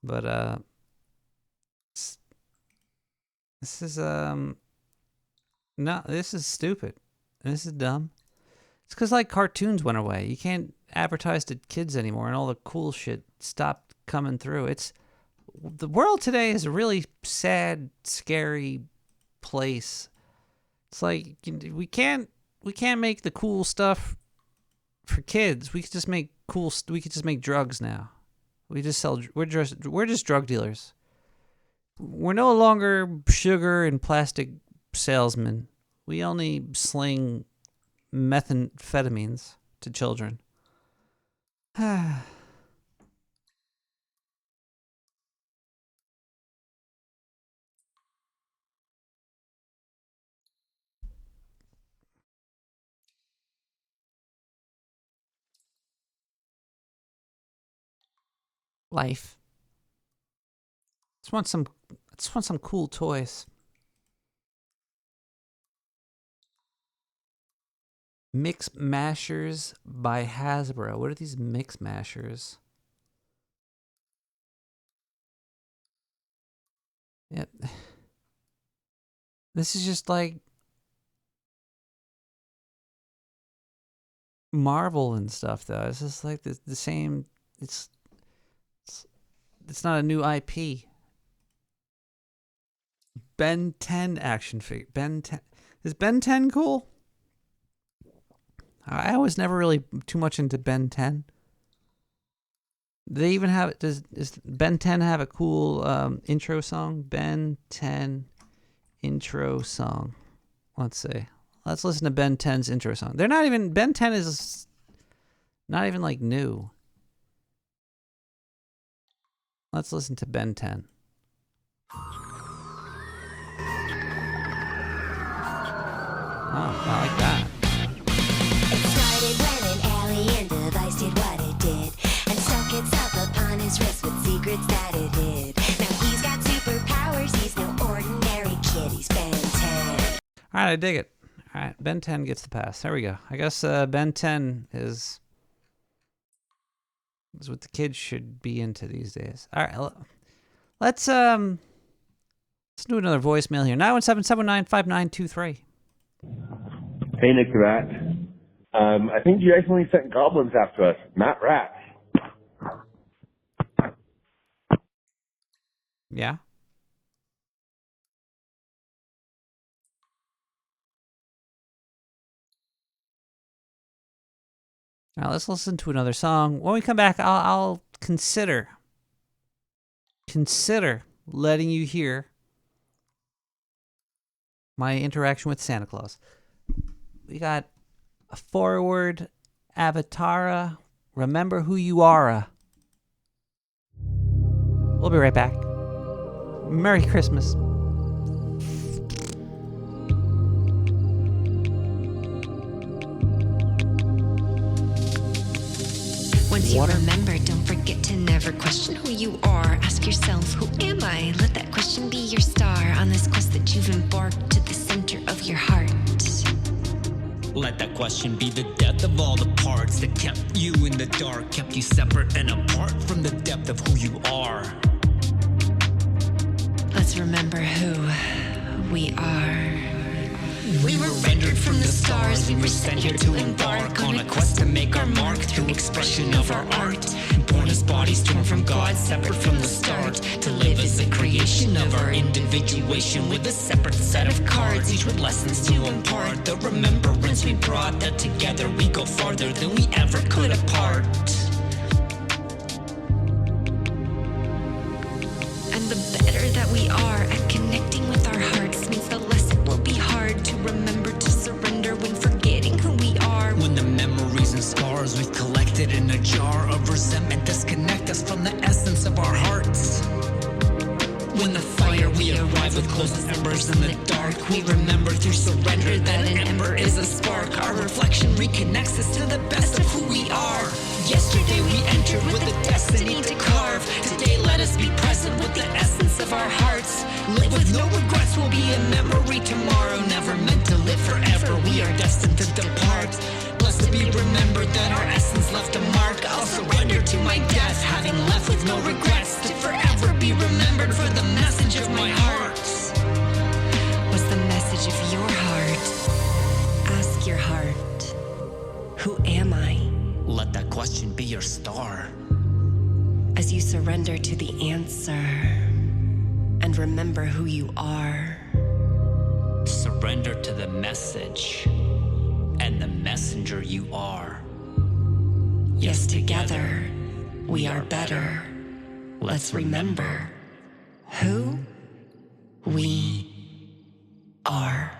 But this is no, this is stupid. This is dumb. It's because like cartoons went away. You can't advertise to kids anymore, and all the cool shit stopped coming through. The world today is a really sad, scary place. It's like we can't make the cool stuff for kids. We could just make we could just make drugs now. We just sell. We're just drug dealers. We're no longer sugar and plastic salesmen. We only sling methamphetamines to children. Life. Just want some cool toys. Mix Mashers by Hasbro. What are these Mix Mashers? Yep. This is just like Marvel and stuff, though. It's just like the same. It's not a new IP. Ben 10 action figure. Ben 10. Is Ben 10 cool? I was never really too much into Ben 10. Do they even have it? Does Ben 10 have a cool intro song? Ben 10 intro song. Let's see. Let's listen to Ben 10's intro song. They're not even. Ben 10 is not even like new. Let's listen to Ben 10. Oh, I like that. It started when an alien device did what it did and stuck itself upon his wrist with secrets that it hid. Now he's got superpowers, he's no ordinary kid, he's Ben 10. All right, I dig it. All right, Ben 10 gets the pass. There we go. I guess Ben 10 is what the kids should be into these days. All right, let's do another voicemail here. 917-719-5923. Hey, Nick the Rat. I think you accidentally sent goblins after us. Not rats. Yeah? All right, let's listen to another song. When we come back, I'll consider letting you hear my interaction with Santa Claus. We got a forward Avatara. Remember who you are. We'll be right back. Merry Christmas. Once you remember, don't forget to never question who you are. Ask yourself, who am I? Let that question be your star on this quest that you've embarked to the center of your heart. Let that question be the death of all the parts that kept you in the dark, kept you separate and apart from the depth of who you are. Let's remember who we are. We were rendered from the stars. We were sent here to embark on a quest to make our mark through expression of our art. Born as bodies torn from God, separate from the start. To live as a creation of our individuation with a separate set of cards, each with lessons to impart. The remembrance we brought, that together we go farther than we ever could apart. And the better that we are at connecting with our hearts means the less it will be hard to remember to surrender when forgetting who we are. When the memories and scars we've collected in a jar of resentment disconnect us from the essence of our hearts. When the fire we arrive with close as embers in the dark, we remember through surrender that an ember is a spark. Our reflection reconnects us to the best of who we are. Yesterday we entered with a destiny to carve. Today let us be present with the essence of our hearts. Live with no regrets, will be a memory tomorrow. Never meant to live forever, we are destined to depart. Blessed to be remembered that our essence left a mark. I'll surrender to my death, having left with no regrets. To forever be remembered for the message of my heart. What's the message of your heart? Ask your heart. Who am I? Let that question be your star. As you surrender to the answer and remember who you are. Surrender to the message and the messenger you are. Yes, together we are better. Let's remember who we are.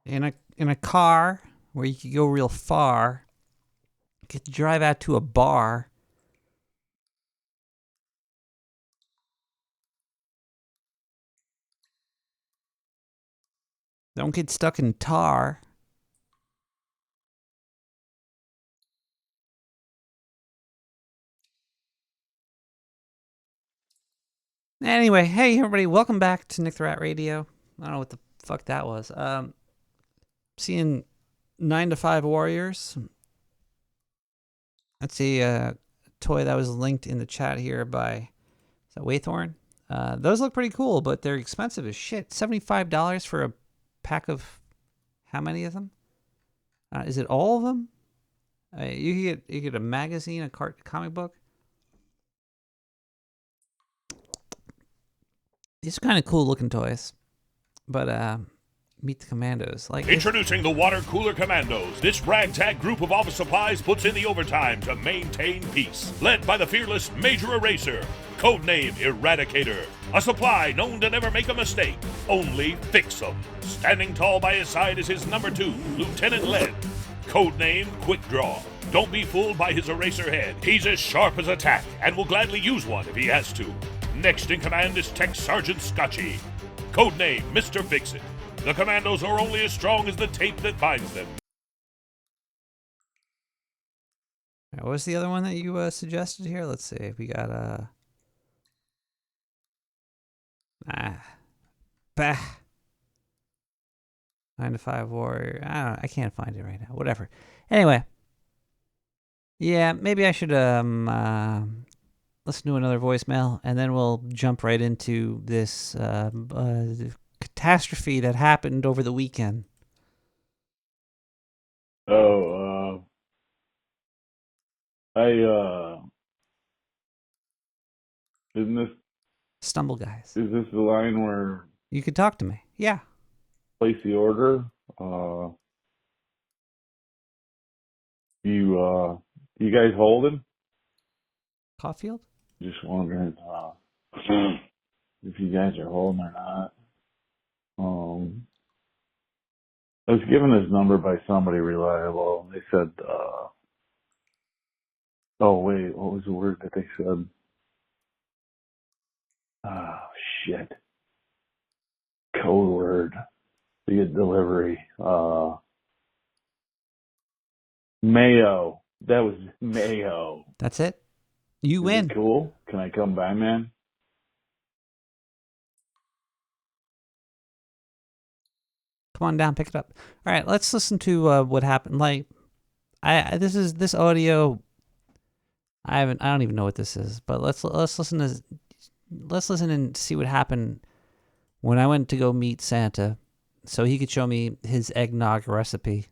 In a car where you could go real far, you could drive out to a bar. Don't get stuck in tar. Anyway, hey everybody, welcome back to Nick the Rat Radio. I don't know what the fuck that was. Seeing 9 to 5 Warriors. That's a toy that was linked in the chat here by, is that Waythorn? Those look pretty cool, but they're expensive as shit. $75 for a pack of how many of them? Is it all of them? You get a magazine, a comic book. These are kind of cool looking toys, but meet the Commandos. Like introducing the Water Cooler Commandos. This ragtag group of office supplies puts in the overtime to maintain peace. Led by the fearless Major Eraser, codename Eradicator. A supply known to never make a mistake, only fix 'em. Standing tall by his side is his number 2, Lieutenant Lead, codename Quick Draw. Don't be fooled by his eraser head. He's as sharp as a tack and will gladly use one if he has to. Next in command is Tech Sergeant Scotchy, codename Mr. Fix-It. The Commandos are only as strong as the tape that binds them. What was the other one that you suggested here? Let's see. We got bah. 9 to 5 Warrior. I don't know. I can't find it right now. Whatever. Anyway. Yeah, maybe I should listen to another voicemail, and then we'll jump right into this catastrophe that happened over the weekend. Isn't this Stumble Guys? Is this the line where you could talk to me? Yeah. Place the order. You guys holding? Caulfield? Just wondering if you guys are holding or not. I was given this number by somebody reliable. They said, oh wait, what was the word that they said? Oh shit. Code word. The delivery. Mayo. That was Mayo. That's it? You win. Is it cool? Can I come by, man? Come on down, pick it up. All right, let's listen to what happened. Like, this audio. I don't even know what this is, but let's listen and see what happened when I went to go meet Santa so he could show me his eggnog recipe.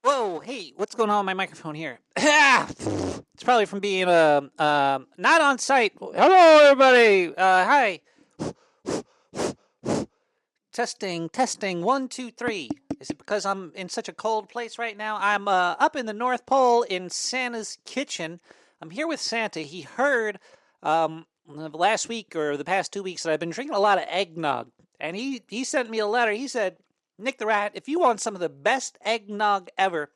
Whoa, hey, what's going on with my microphone here? It's probably from being not on site. Hello, everybody. Hi. Testing. 1, 2, 3. Is it because I'm in such a cold place right now? I'm up in the North Pole in Santa's kitchen. I'm here with Santa. He heard last week or the past 2 weeks that I've been drinking a lot of eggnog, and he sent me a letter. He said, Nick the Rat, if you want some of the best eggnog ever,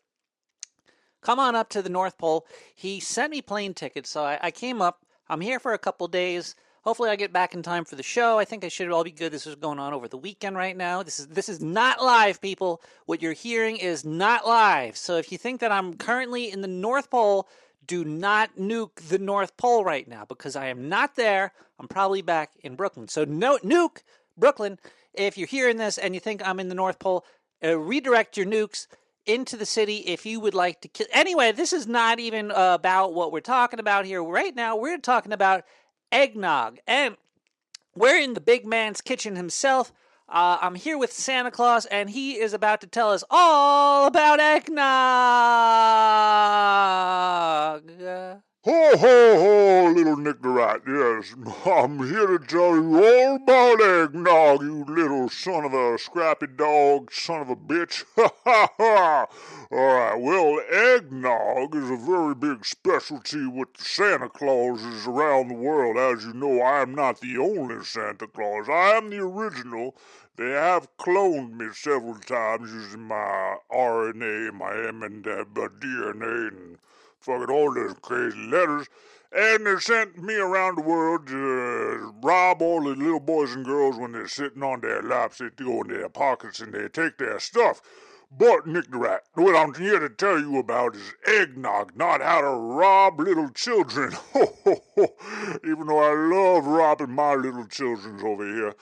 come on up to the North Pole. He sent me plane tickets, so I came up. I'm here for a couple days. Hopefully I get back in time for the show. I think I should all be good. This is going on over the weekend right now. This is not live, people. What you're hearing is not live. So if you think that I'm currently in the North Pole, do not nuke the North Pole right now, because I am not there. I'm probably back in Brooklyn. So no nuke Brooklyn. If you're hearing this and you think I'm in the North Pole, redirect your nukes into the city if you would like to kill. Anyway, this is not even about what we're talking about here. Right now, we're talking about eggnog. And we're in the big man's kitchen himself. I'm here with Santa Claus, and he is about to tell us all about eggnog. Ho, ho, ho, little Nick the Rat, yes. I'm here to tell you all about eggnog, you little son of a scrappy dog, son of a bitch. Ha, ha, ha. All right, well, eggnog is a very big specialty with the Santa Clauses around the world. As you know, I am not the only Santa Claus. I am the original. They have cloned me several times using my RNA, my DNA, and fucking all those crazy letters, and they sent me around the world to rob all the little boys and girls when they're sitting on their laps. They go in their pockets and they take their stuff. But, Nick the Rat, what I'm here to tell you about is eggnog, not how to rob little children. Ho, ho, ho. Even though I love robbing my little children over here.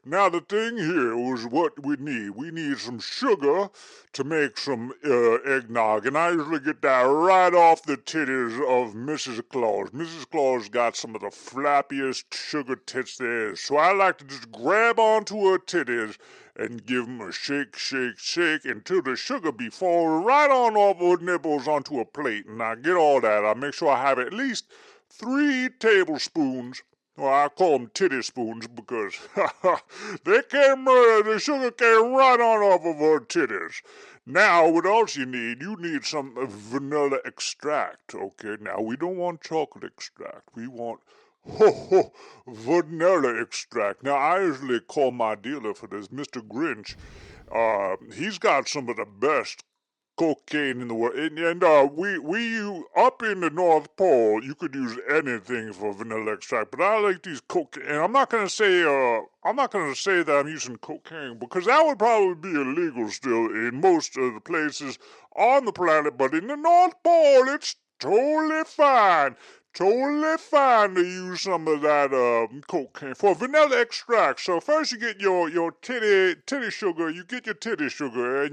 Now, the thing here was what we need. We need some sugar to make some eggnog, and I usually get that right off the titties of Mrs. Claus. Mrs. Claus got some of the flappiest sugar tits there is, so I like to just grab onto her titties and give them a shake, shake, shake until the sugar be falling right on off her nipples onto a plate, and I get all that. I make sure I have at least 3 tablespoons. Well, I call them titty spoons because the sugar came right on off of her titties. Now, what else you need some vanilla extract, okay? Now, we don't want chocolate extract. We want vanilla extract. Now, I usually call my dealer for this, Mr. Grinch. He's got some of the best cocaine in the world, and we up in the North Pole, you could use anything for vanilla extract, but I like these cocaine, and I'm not gonna say that I'm using cocaine, because that would probably be illegal still in most of the places on the planet, but in the North Pole, it's totally fine. Totally fine to use some of that cocaine for vanilla extract. So first you get your titty sugar, and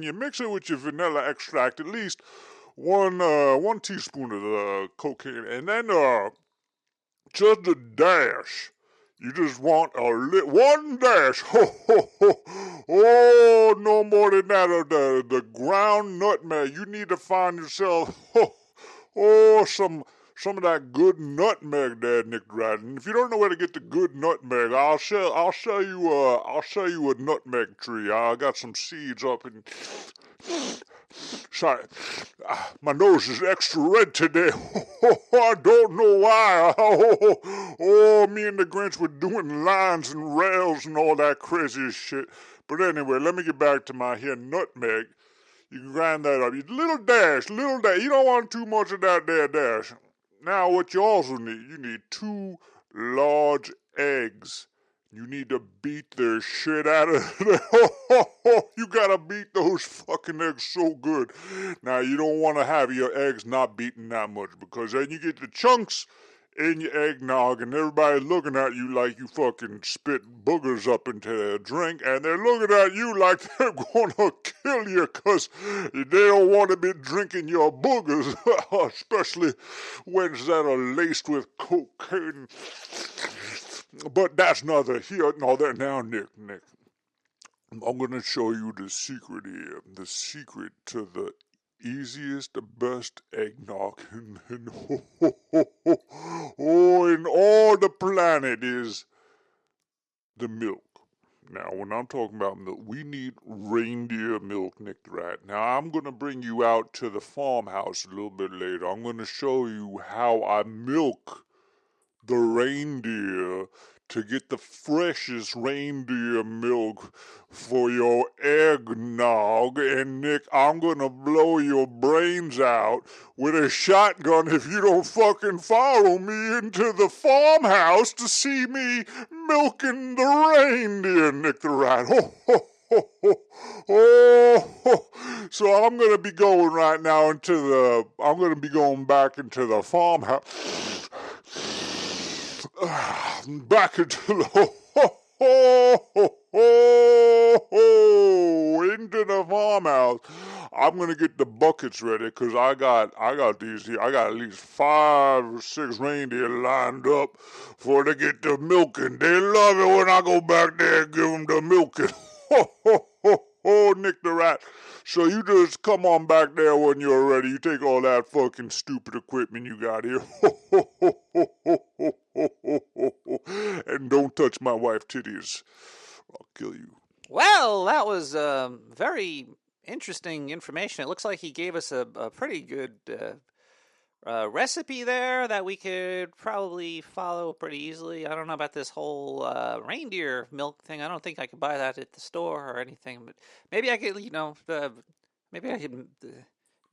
you mix it with your vanilla extract, at least one teaspoon of the cocaine, and then just a dash. You just want one dash. Ho, ho, ho. Oh, no more than that of the ground nutmeg. You need to find yourself some of that good nutmeg there, Nick Dryden. If you don't know where to get the good nutmeg, I'll show you a nutmeg tree. I got some seeds up in. Sorry, my nose is extra red today. I don't know why. Me and the Grinch were doing lines and rails and all that crazy shit. But anyway, let me get back to my here nutmeg. You can grind that up. Little dash. You don't want too much of that there dash. Now, what you also need, you need 2 large eggs. You need to beat the shit out of them. You gotta beat those fucking eggs so good. Now, you don't want to have your eggs not beaten that much, because then you get the chunks in your eggnog and everybody's looking at you like you fucking spit boogers up into their drink, and they're looking at you like they're gonna kill you because they don't want to be drinking your boogers, especially ones that are laced with cocaine. But that's neither here nor there. Now, Nick, I'm going to show you the secret here. The secret to the easiest, the best eggnog in all the planet is the milk. Now, when I'm talking about milk, we need reindeer milk, Nick the Rat. Now, I'm going to bring you out to the farmhouse a little bit later. I'm going to show you how I milk the reindeer to get the freshest reindeer milk for your eggnog. And Nick, I'm gonna blow your brains out with a shotgun if you don't fucking follow me into the farmhouse to see me milking the reindeer, Nick the Rat. So I'm gonna be going right now I'm gonna be going back into the farmhouse. Back into the farmhouse. I'm gonna get the buckets ready because I got these here. I got at least 5 or 6 reindeer lined up for to get the milking. They love it when I go back there and give them the milking. Nick the Rat. So you just come on back there when you're ready. You take all that fucking stupid equipment you got here. And don't touch my wife's titties. I'll kill you. Well, that was very interesting information. It looks like he gave us a pretty good recipe there that we could probably follow pretty easily. I don't know about this whole reindeer milk thing. I don't think I could buy that at the store or anything, but maybe I could, maybe I could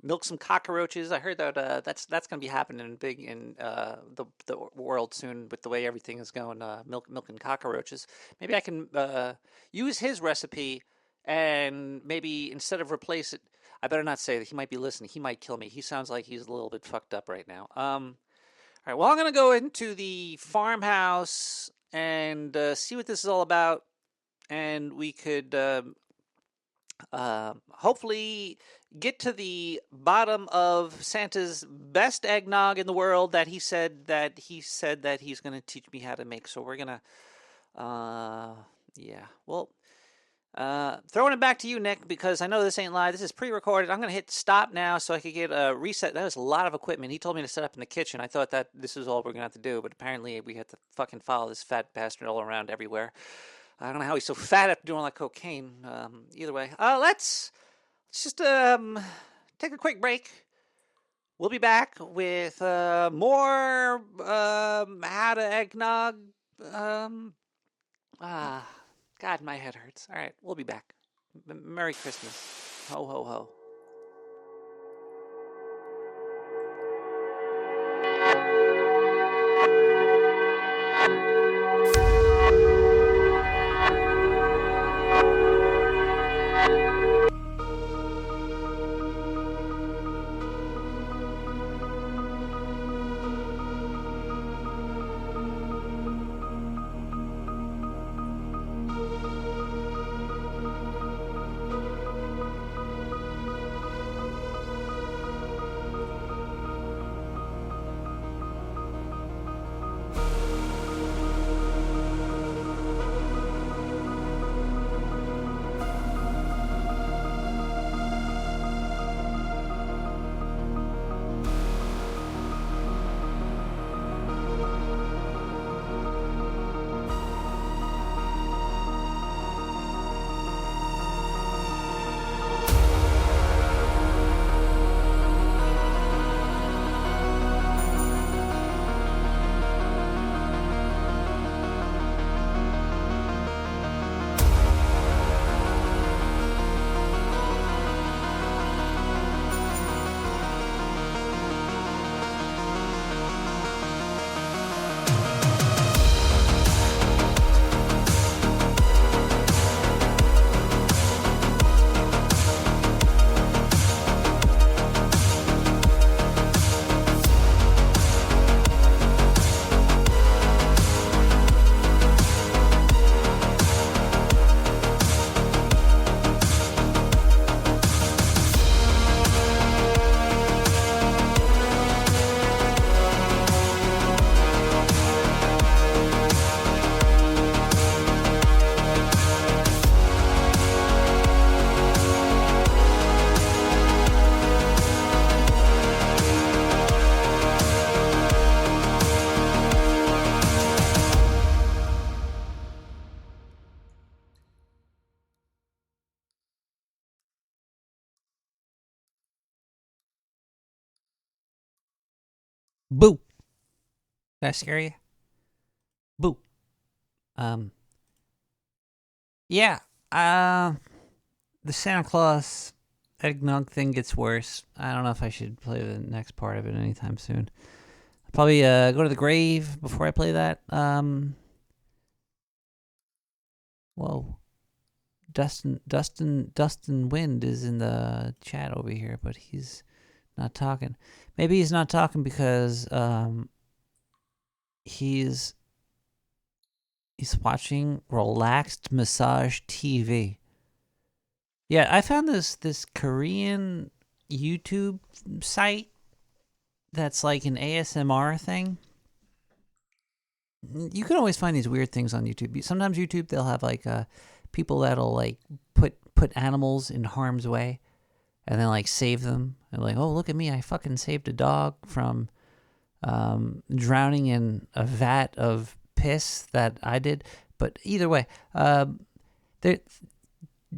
milk some cockroaches. I heard that that's going to be happening big in the world soon with the way everything is going. Milking cockroaches. Maybe I can use his recipe and maybe instead of replace it. I better not say that. He might be listening. He might kill me. He sounds like he's a little bit fucked up right now. All right. Well, I'm going to go into the farmhouse and see what this is all about. And we could hopefully get to the bottom of Santa's best eggnog in the world that he said that he's going to teach me how to make. So we're going to, yeah. Well, throwing it back to you, Nick, because I know this ain't live. This is pre-recorded. I'm going to hit stop now so I could get a reset. That was a lot of equipment. He told me to set up in the kitchen. I thought that this is all we're going to have to do, but apparently we have to fucking follow this fat bastard all around everywhere. I don't know how he's so fat after doing all that cocaine. Either way, let's just take a quick break. We'll be back with more how to eggnog. God, my head hurts. All right, we'll be back. Merry Christmas. Ho, ho, ho. Boo. Did that scare you? Boo. Yeah. The Santa Claus eggnog thing gets worse. I don't know if I should play the next part of it anytime soon. I'll probably go to the grave before I play that. Whoa. Dustin Wind is in the chat over here, but he's not talking. Maybe he's not talking because he's watching relaxed massage TV. Yeah, I found this Korean YouTube site that's like an ASMR thing. You can always find these weird things on YouTube. Sometimes YouTube, they'll have like people that'll like put animals in harm's way and then like save them. And like, oh, look at me, I fucking saved a dog from drowning in a vat of piss that I did. But either way,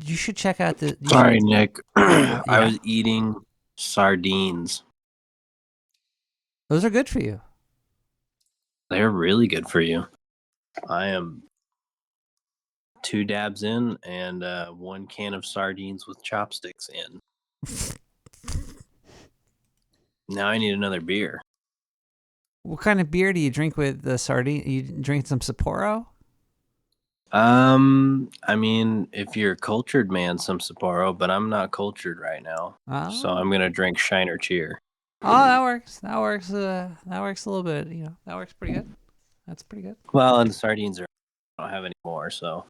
you should check out the... Sorry, Nick. Yeah. I was eating sardines. Those are good for you. They're really good for you. I am 2 dabs in and 1 can of sardines with chopsticks in. Now I need another beer. What kind of beer do you drink with the sardine? You drink some Sapporo? I mean, if you're a cultured man, some Sapporo, but I'm not cultured right now. So I'm going to drink Shiner Cheer. Oh, that works. That works a little bit, you know. That works pretty good. That's pretty good. Well, and the sardines I don't have any more, so.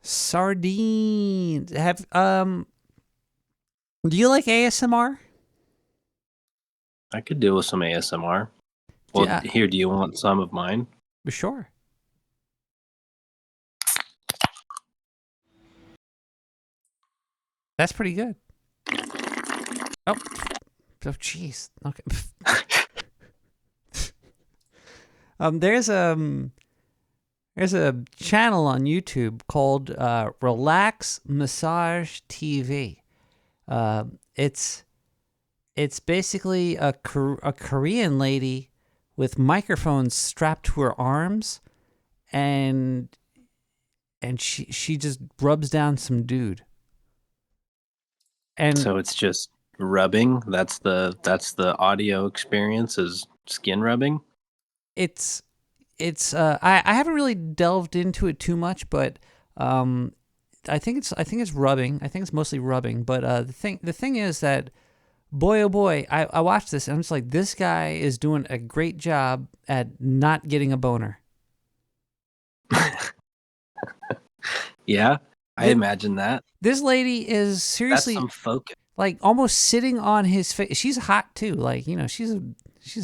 Sardines. Do you like ASMR? I could deal with some ASMR. Well, Yeah. Here, do you want some of mine? Sure. That's pretty good. Oh, jeez. Okay. There's a channel on YouTube called Relax Massage TV. It's basically a Korean lady with microphones strapped to her arms, and she just rubs down some dude. And so it's just rubbing. That's the audio experience is skin rubbing. It's I haven't really delved into it too much, but I think it's rubbing. I think it's mostly rubbing. But the thing is that, boy oh boy, I watched this and I'm just like, this guy is doing a great job at not getting a boner. Yeah, I imagine that. This lady is seriously That's some focus. Like almost sitting on his face. She's hot too. Like, you know, she's a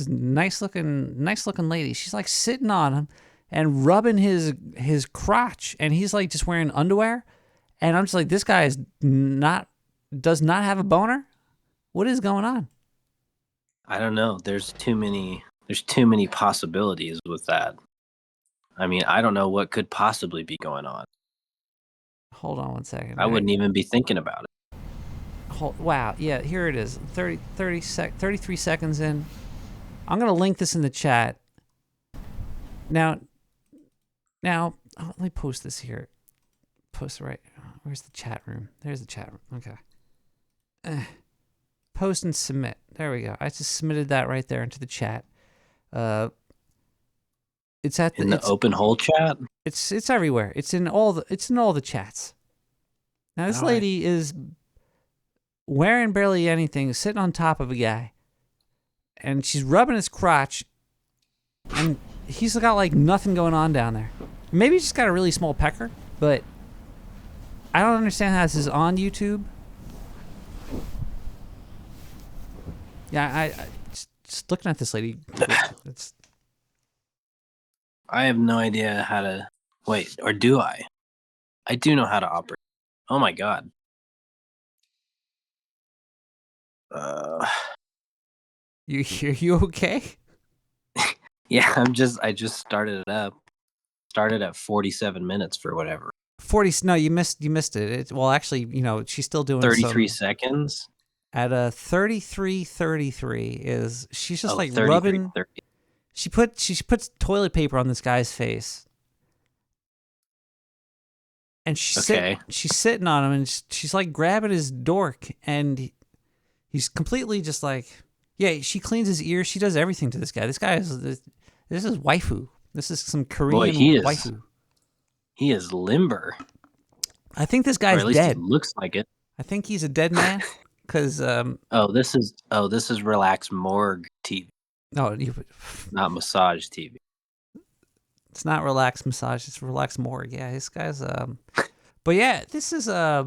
nice looking lady. She's like sitting on him and rubbing his crotch, and he's like just wearing underwear. And I'm just like, this guy does not have a boner. What is going on? I don't know. There's too many possibilities with that. I mean, I don't know what could possibly be going on. Hold on one second. I wouldn't even be thinking about it. Wow. Yeah, here it is. 33 seconds in. I'm going to link this in the chat. Now, let me post this here. Post right. Where's the chat room? There's the chat room. Okay. Post and submit. There we go. I just submitted that right there into the chat. It's in the open hole chat. It's everywhere. It's in all the chats. Now this lady is wearing barely anything, sitting on top of a guy, and she's rubbing his crotch, and he's got like nothing going on down there. Maybe he's just got a really small pecker, but I don't understand how this is on YouTube. Yeah, I just looking at this lady. I have no idea how to wait, or do I? I do know how to operate. Oh my god. You okay? Yeah, I just started it up. Started at 47 minutes for whatever. 40? No, you missed it. Well, actually, you know, she's still doing 33 seconds. At a 33:33 is she's just like 33, rubbing. 30. She puts toilet paper on this guy's face, and she's sitting on him, and she's like grabbing his dork, and he's completely just like, yeah. She cleans his ears. She does everything to this guy. This guy is this is waifu. This is some Korean waifu. He is limber. I think this guy's or at least dead. He looks like it. I think he's a dead man. Because this is Relax Morgue TV. No, not massage TV. It's not Relax Massage. It's Relax Morgue. Yeah, this guy's But yeah, this is a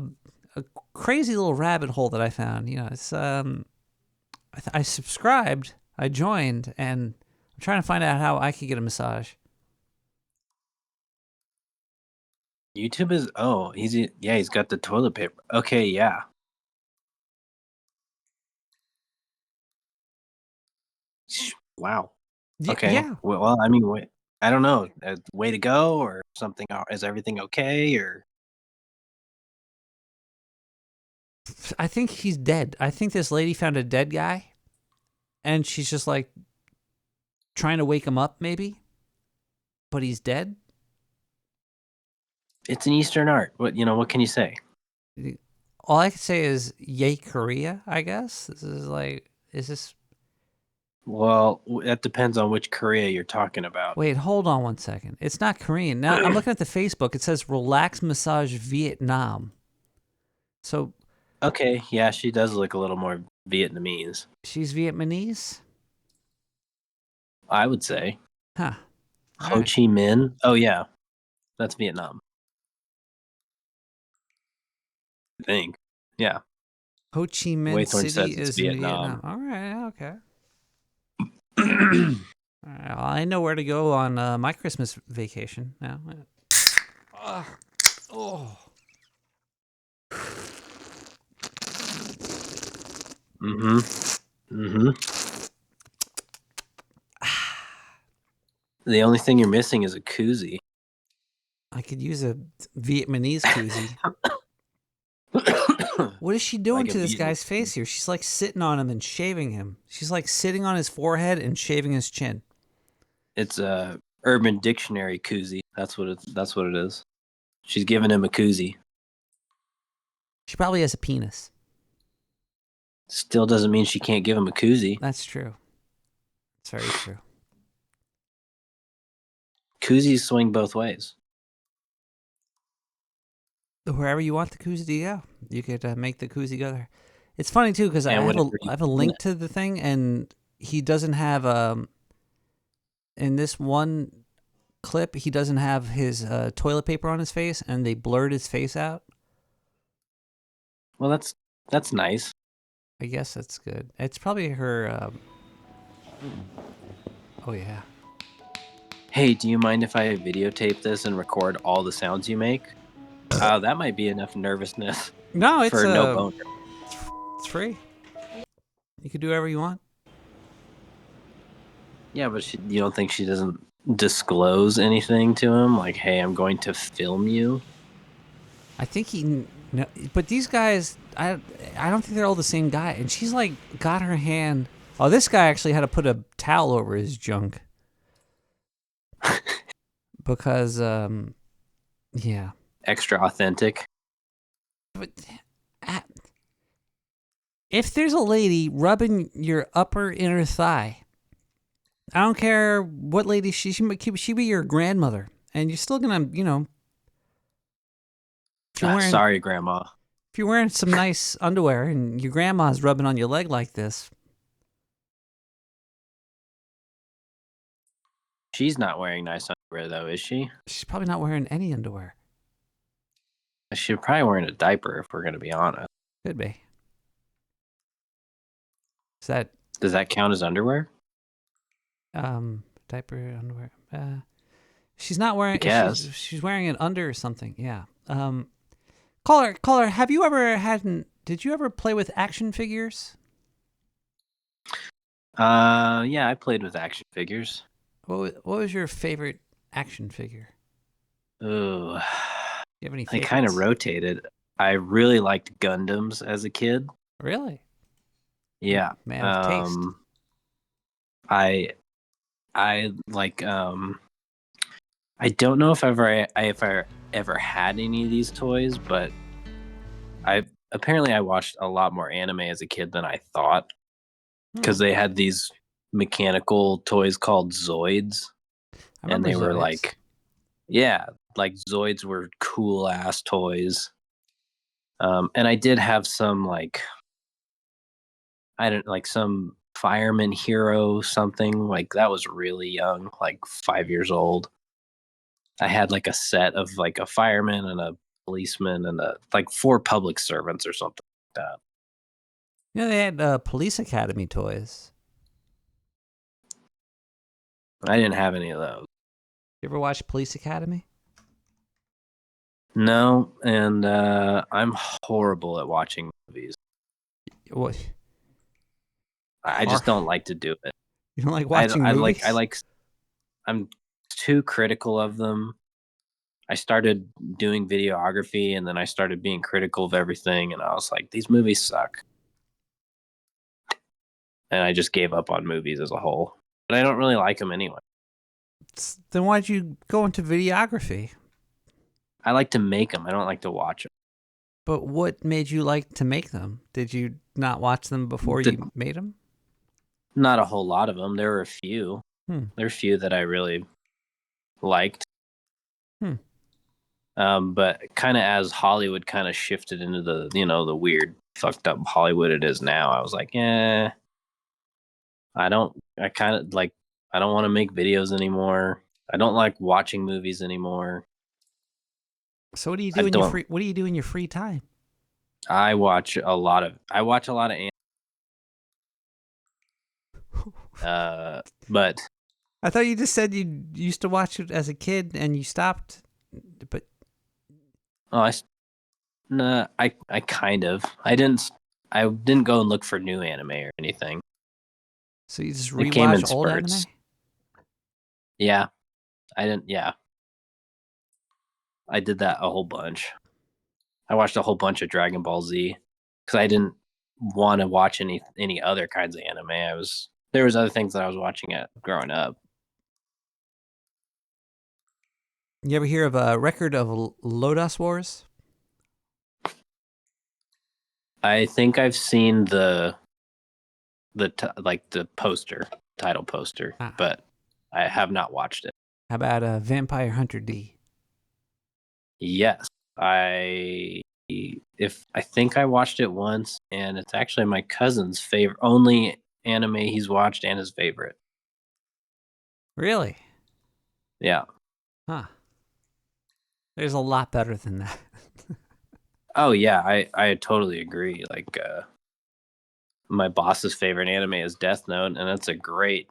crazy little rabbit hole that I found. You know, it's I subscribed, I joined, and I'm trying to find out how I could get a massage. YouTube is he's got the toilet paper. Okay, yeah. Wow. Okay. Yeah. Well, I mean, wait, I don't know. Way to go, or something? Is everything okay? Or I think he's dead. I think this lady found a dead guy, and she's just like trying to wake him up, maybe. But he's dead. It's an Eastern art. What can you say? All I can say is, yay, Korea, I guess. Is this... Well, that depends on which Korea you're talking about. Wait, hold on one second. It's not Korean. Now, I'm looking at the Facebook. It says Relax Massage Vietnam. So... Okay, yeah, she does look a little more Vietnamese. She's Vietnamese? I would say. Huh. Ho Chi Minh? Oh, yeah. That's Vietnam. I think. Yeah. Ho Chi Minh Waythorn City is Vietnam. All right, okay. All right, well, I know where to go on my Christmas vacation now. Oh. The only thing you're missing is a koozie. I could use a Vietnamese koozie. What is she doing to this guy's face here? She's like sitting on him and shaving him. She's like sitting on his forehead and shaving his chin. It's a Urban Dictionary koozie. That's what it is. She's giving him a koozie. She probably has a penis. Still doesn't mean she can't give him a koozie. That's true. It's very true. Koozies swing both ways. Wherever you want the koozie to go, you could make the koozie go there. It's funny too because I have a link to the thing, and he doesn't have in this one clip he doesn't have his toilet paper on his face, and they blurred his face out. Well, that's nice. I guess that's good. It's probably her. Oh yeah. Hey, do you mind if I videotape this and record all the sounds you make? That might be enough nervousness. No, it's for no boner. It's free. You can do whatever you want. Yeah, but you don't think she doesn't disclose anything to him? Like, hey, I'm going to film you? I think he... No, but these guys, I don't think they're all the same guy. And she's like, got her hand... Oh, this guy actually had to put a towel over his junk. Because, yeah. Extra authentic. But if there's a lady rubbing your upper inner thigh, I don't care what lady she be your grandmother, and you're still gonna, Sorry, Grandma. If you're wearing some nice underwear and your grandma's rubbing on your leg like this. She's not wearing nice underwear, though, is she? She's probably not wearing any underwear. She's probably wearing a diaper, if we're going to be honest. Could be. Does that count as underwear? Diaper, underwear. She's not wearing... She's wearing it under something, yeah. Caller, have you ever did you ever play with action figures? Yeah, I played with action figures. What was your favorite action figure? Ooh. You have any I favorites? kind of rotated. I really liked Gundams as a kid. Really? Yeah. Man of taste. I like I don't know if I ever had any of these toys, but I watched a lot more anime as a kid than I thought, because they had these mechanical toys called Zoids, I and remember they were Zoids. like, yeah, like Zoids were cool ass toys. And I did have some some fireman hero something like that was really young, like 5 years old. I had like a set of like a fireman and a policeman and like 4 public servants or something like that. You know, they had Police Academy toys. I didn't have any of those. You ever watch Police Academy? No, and I'm horrible at watching movies. What? I just don't like to do it. You don't like watching movies? I'm too critical of them. I started doing videography, and then I started being critical of everything, and I was like, these movies suck. And I just gave up on movies as a whole. But I don't really like them anyway. Then why'd you go into videography? I like to make them. I don't like to watch them. But what made you like to make them? Did you not watch them before you made them? Not a whole lot of them. There were a few. There were a few that I really liked. But kind of as Hollywood kind of shifted into the, the weird, fucked up Hollywood it is now, I was like, I don't want to make videos anymore. I don't like watching movies anymore. So what do you do in your free time? I watch a lot of but I thought you just said you used to watch it as a kid and you stopped, but I kind of. I didn't go and look for new anime or anything. So you just It came in rewatch old anime? spurts. Yeah. I did that a whole bunch. I watched a whole bunch of Dragon Ball Z because I didn't want to watch any other kinds of anime. There was other things that I was watching growing up. You ever hear of a record of Lodoss Wars? I think I've seen the poster, title poster, but I have not watched it. How about Vampire Hunter D? Yes, I think I watched it once, and it's actually my cousin's favorite, only anime he's watched and his favorite. Really? Yeah. Huh. There's a lot better than that. Oh yeah, I totally agree. Like my boss's favorite anime is Death Note, and it's a great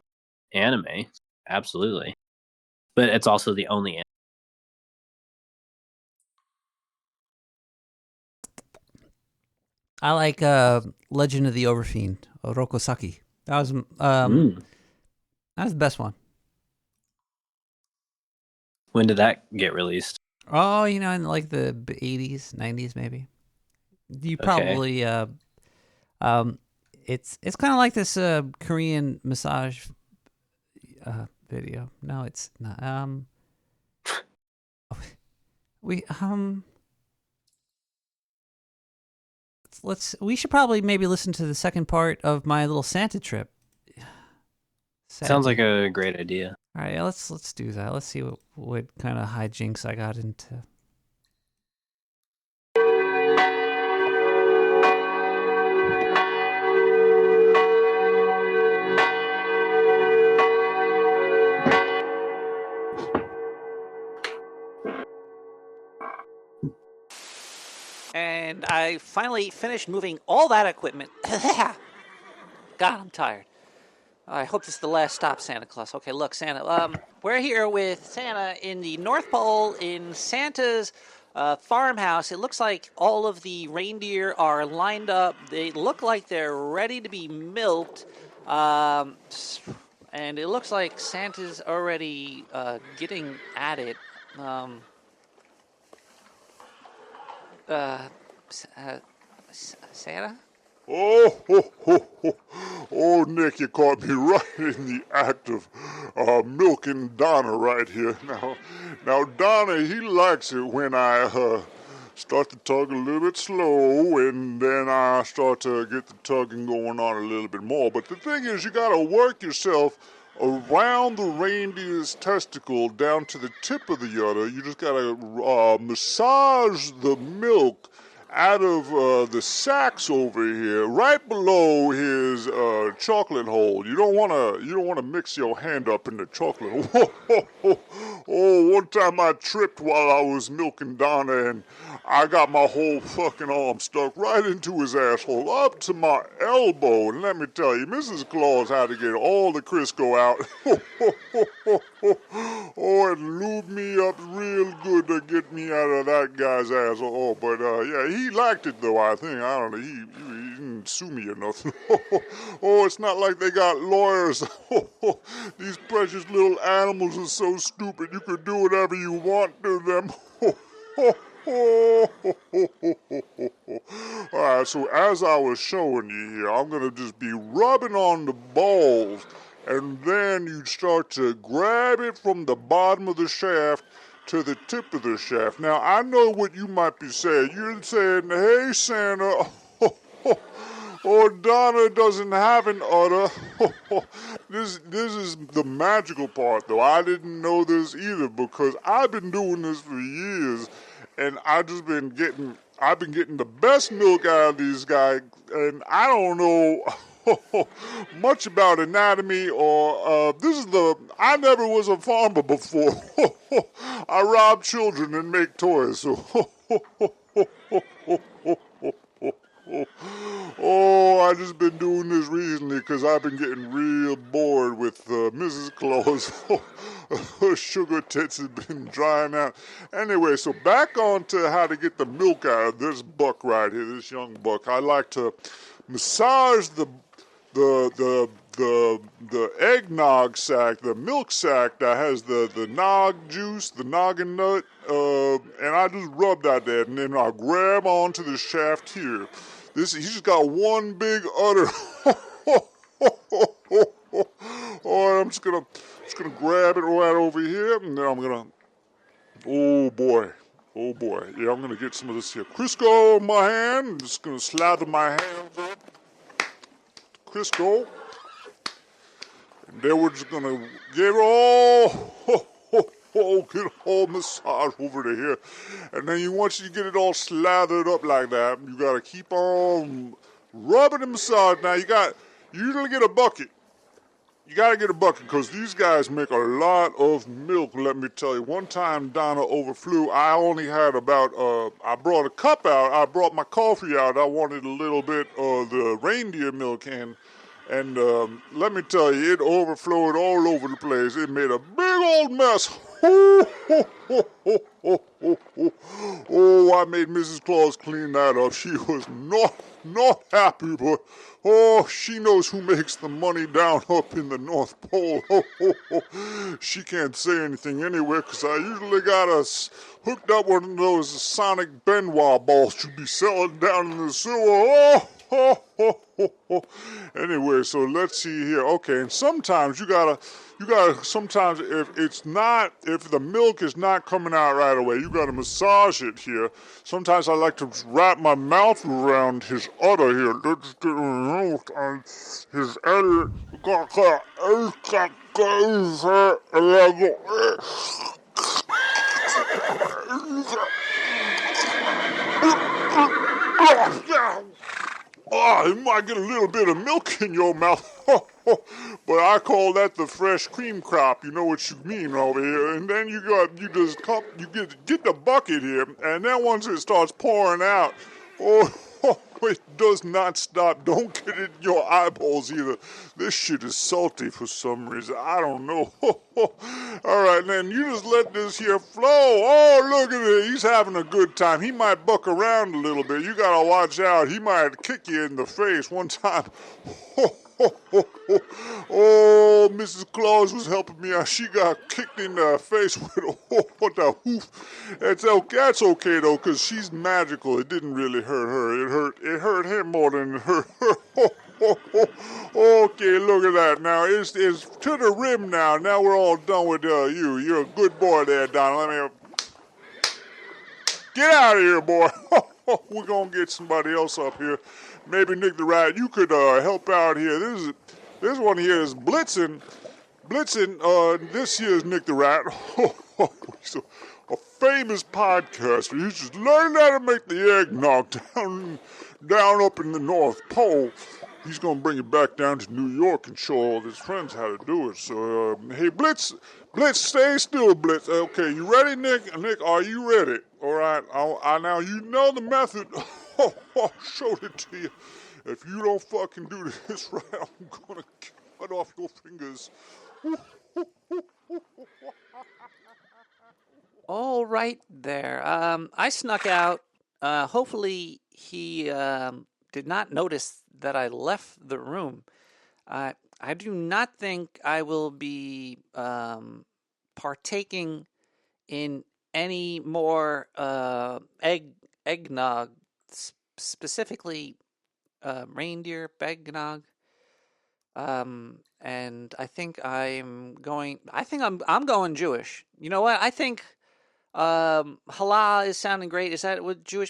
anime, absolutely. But it's also the only anime. I like Legend of the Overfiend, Orokosaki. That was the best one. When did that get released? Oh, in like the 80s, 90s maybe. You probably it's kind of like this Korean massage video. No, it's not. We should probably maybe listen to the second part of my little Santa trip. Sounds like a great idea. All right, let's do that. Let's see what kind of hijinks I got into. And I finally finished moving all that equipment. God, I'm tired. I hope this is the last stop, Santa Claus. Okay, look, Santa. We're here with Santa in the North Pole in Santa's farmhouse. It looks like all of the reindeer are lined up. They look like they're ready to be milked. And it looks like Santa's already getting at it. Santa? Oh, Nick, you caught me right in the act of milking Donna right here. Now, Donna, he likes it when I start to tug a little bit slow, and then I start to get the tugging going on a little bit more. But the thing is, you gotta work yourself around the reindeer's testicle down to the tip of the udder. You just gotta massage the milk out of the sacs over here, right below his chocolate hole. You don't wanna mix your hand up in the chocolate hole. Oh, one time I tripped while I was milking Donna, and I got my whole fucking arm stuck right into his asshole, up to my elbow. And let me tell you, Mrs. Claus had to get all the Crisco out. Oh, it lubed me up real good to get me out of that guy's asshole. Oh, but yeah, he liked it though, I think. I don't know, he didn't sue me or nothing. Oh, it's not like they got lawyers. These precious little animals are so stupid, you could do whatever you want to them. Alright, so as I was showing you here, I'm gonna just be rubbing on the balls, and then you start to grab it from the bottom of the shaft to the tip of the shaft. Now, I know what you might be saying. You're saying, hey, Santa, or Donna doesn't have an udder. This is the magical part, though. I didn't know this either, because I've been doing this for years, and I've been getting the best milk out of these guys, and I don't know much about anatomy or I never was a farmer before. I rob children and make toys, so oh, I just been doing this recently because I've been getting real bored with Mrs. Claus. Her sugar tits have been drying out. Anyway, so back on to how to get the milk out of this buck right here, this young buck. I like to massage the eggnog sac, the milk sac that has the nog juice, the noggin nut, and I just rub that there, and then I grab onto the shaft here. He's just got one big udder. Oh, I'm just gonna grab it right over here, and then I'm gonna, oh boy, yeah, I'm gonna get some of this here Crisco in my hand. I'm just gonna slather my hands up, Crisco, and then we're just gonna get all massage over to here, and then once you get it all slathered up like that, you gotta keep on rubbing and massage. Now you usually get a bucket. You gotta get a bucket because these guys make a lot of milk, let me tell you. One time Donna overflew. I only had about, I brought a cup out. I brought my coffee out. I wanted a little bit of the reindeer milk in. And let me tell you, it overflowed all over the place. It made a big old mess. Oh, I made Mrs. Claus clean that up. She was not happy, but oh, she knows who makes the money down up in the North Pole. She can't say anything anyway, because I usually got us hooked up one of those Sonic Benoit balls to be selling down in the sewer. Anyway, so let's see here. Okay, and sometimes you gotta sometimes if the milk is not coming out right away, you gotta massage it here. Sometimes I like to wrap my mouth around his udder here. Let's get his udder. Oh, you might get a little bit of milk in your mouth, but I call that the fresh cream crop. You know what you mean over here. And then you get the bucket here, and then once it starts pouring out, it does not stop. Don't get it in your eyeballs either. This shit is salty for some reason. I don't know. All right, then you just let this here flow. Oh, look at it. He's having a good time. He might buck around a little bit. You gotta watch out. He might kick you in the face one time. Oh, Mrs. Claus was helping me out. She got kicked in the face with a hoof. That's okay though, cause she's magical. It didn't really hurt her. It hurt him more than it hurt her. Okay, look at that. Now it's to the rim now. Now we're all done with you. You're a good boy there, Donald. Let me get out of here, boy. We're gonna get somebody else up here. Maybe Nick the Rat, you could help out here. This one here is Blitzen. This here is Nick the Rat. He's a famous podcaster. He's just learned how to make the eggnog down up in the North Pole. He's going to bring it back down to New York and show all his friends how to do it. So, hey, Blitz, stay still, Blitz. Okay, you ready, Nick? Nick, are you ready? All right, now you know the method. I showed it to you. If you don't fucking do this right, I'm going to cut off your fingers. All right there. I snuck out. Hopefully he did not notice that I left the room. I do not think I will be partaking in any more eggnog, specifically reindeer eggnog. And I think I'm going Jewish. You know what? I think halal is sounding great. Is that what do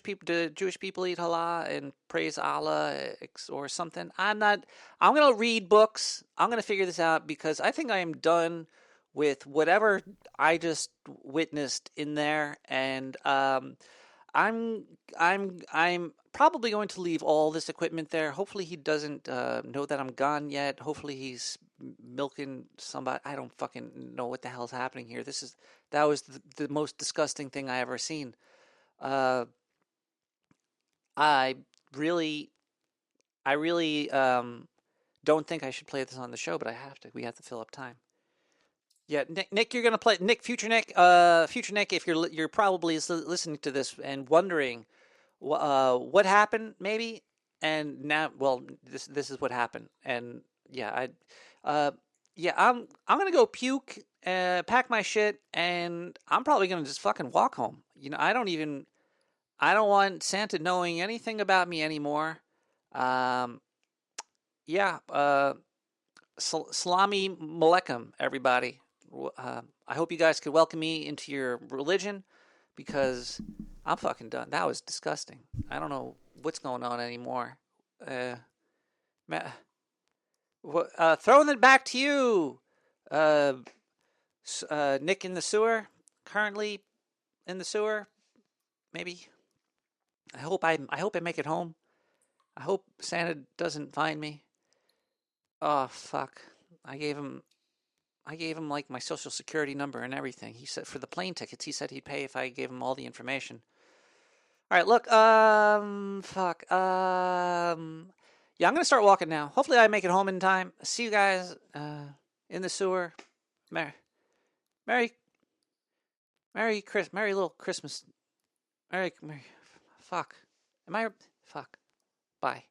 Jewish people eat halal and praise Allah or something? I'm going to read books. I'm going to figure this out because I think I am done with whatever I just witnessed in there. And, I'm probably going to leave all this equipment there. Hopefully he doesn't know that I'm gone yet. Hopefully he's milking somebody. I don't fucking know what the hell's happening here. That was the most disgusting thing I ever seen. I really don't think I should play this on the show, but I have to. We have to fill up time. Yeah, Nick, you're gonna play future Nick. If you're probably listening to this and wondering what happened, maybe, and now, well, this is what happened, and yeah, I'm gonna go puke, pack my shit, and I'm probably gonna just fucking walk home. You know, I don't want Santa knowing anything about me anymore. Salami Malekum, everybody. I hope you guys could welcome me into your religion because I'm fucking done. That was disgusting. I don't know what's going on anymore. Throwing it back to you, Nick in the sewer, currently in the sewer, maybe. I hope I make it home. I hope Santa doesn't find me. Oh fuck! I gave him like my social security number and everything. He said for the plane tickets, he said he'd pay if I gave him all the information. All right, look, fuck. Yeah, I'm gonna start walking now. Hopefully, I make it home in time. See you guys in the sewer. Merry little Christmas. Merry. Fuck. Fuck. Bye.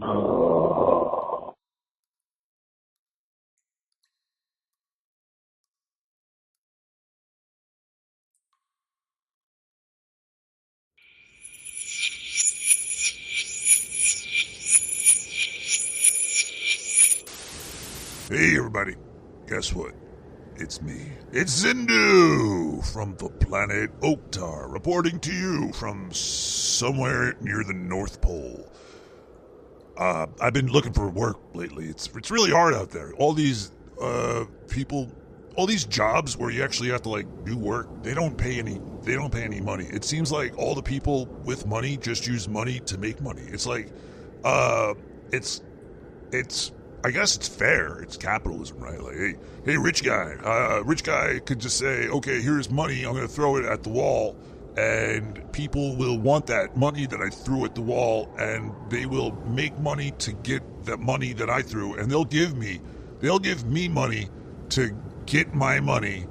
Oh. Hey, everybody. Guess what? It's me. It's Zindu from the planet Oktar, reporting to you from somewhere near the North Pole. I've been looking for work lately. It's really hard out there. All these people, all these jobs where you actually have to like do work, they don't pay any money. It seems like all the people with money just use money to make money. It's like it's I guess it's fair. It's capitalism, right? Like, hey, rich guy could just say, okay, here's money. I'm going to throw it at the wall, and people will want that money that I threw at the wall, and they will make money to get the money that I threw, and they'll give me money to get my money,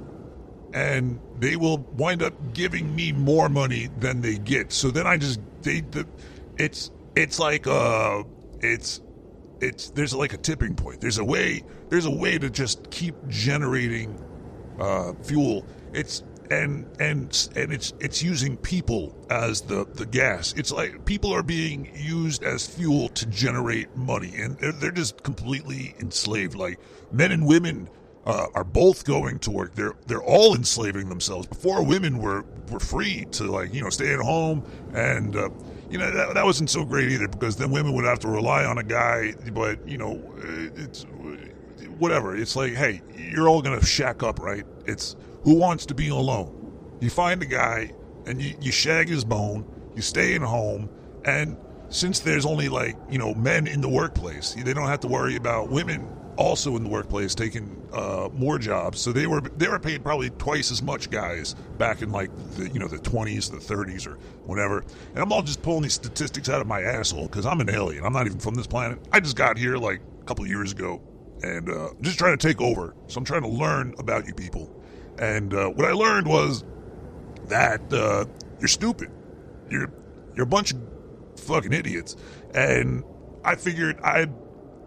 and they will wind up giving me more money than they get. So then there's like a tipping point. There's a way to just keep generating fuel. It's using people as the gas. It's like people are being used as fuel to generate money, and they're just completely enslaved. Like men and women are both going to work. They're all enslaving themselves. Before, women were free to stay at home, and that wasn't so great either, because then women would have to rely on a guy. But it's whatever. It's like, hey, you're all gonna shack up, right? It's who wants to be alone. You find a guy and you shag his bone. You stay in home, and since there's only men in the workplace, they don't have to worry about women also in the workplace taking more jobs. So they were paid probably twice as much, guys, back in the 20s, the 30s, or whatever. And I'm all just pulling these statistics out of my asshole because I'm an alien. I'm not even from this planet. I just got here a couple of years ago, and just trying to take over. So I'm trying to learn about you people. And what I learned was that you're stupid. You're a bunch of fucking idiots. And I figured I'd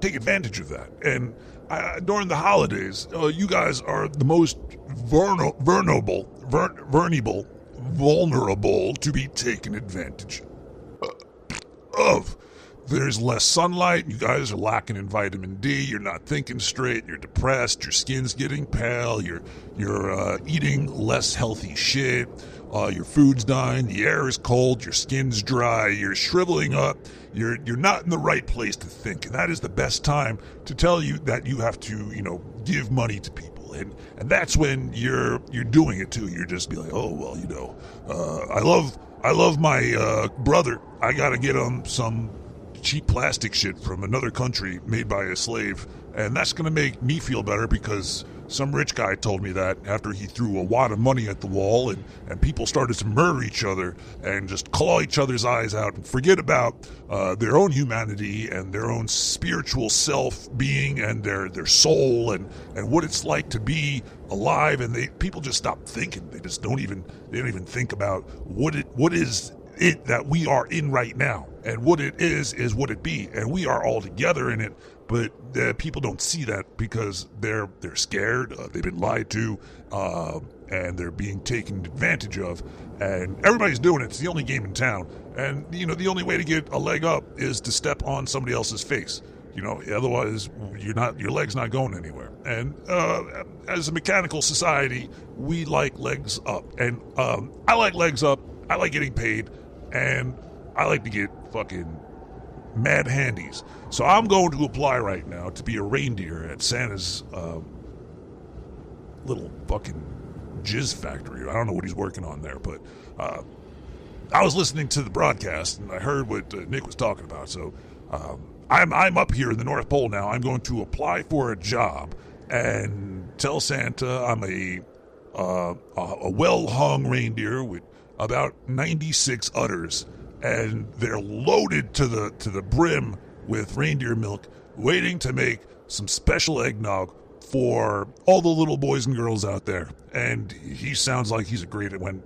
take advantage of that. And during the holidays, you guys are the most vulnerable to be taken advantage of. There's less sunlight. You guys are lacking in vitamin D. You're not thinking straight. You're depressed. Your skin's getting pale. You're eating less healthy shit. Your food's dying. The air is cold. Your skin's dry. You're shriveling up. You're not in the right place to think. And that is the best time to tell you that you have to, give money to people. And that's when you're doing it too. You're just be like, oh, well, I love my brother. I got to get him some cheap plastic shit from another country made by a slave, and that's going to make me feel better because some rich guy told me that after he threw a wad of money at the wall, and people started to murder each other and just claw each other's eyes out and forget about their own humanity and their own spiritual self-being and their soul and what it's like to be alive. And people just stop thinking. They don't even think about what is it that we are in right now, and what it is what it be, and we are all together in it. But people don't see that because they're scared. They've been lied to, and they're being taken advantage of. And everybody's doing it. It's the only game in town. And the only way to get a leg up is to step on somebody else's face. Otherwise your leg's not going anywhere. And as a mechanical society, we like legs up. And I like legs up. I like getting paid, and I like to get fucking mad handies. So I'm going to apply right now to be a reindeer at Santa's little fucking jizz factory. I don't know what he's working on there, but I was listening to the broadcast and I heard what Nick was talking about. So I'm up here in the North Pole now. I'm going to apply for a job and tell Santa I'm a well-hung reindeer with about 96 udders, and they're loaded to the brim with reindeer milk, waiting to make some special eggnog for all the little boys and girls out there. And he sounds like he's a great at when,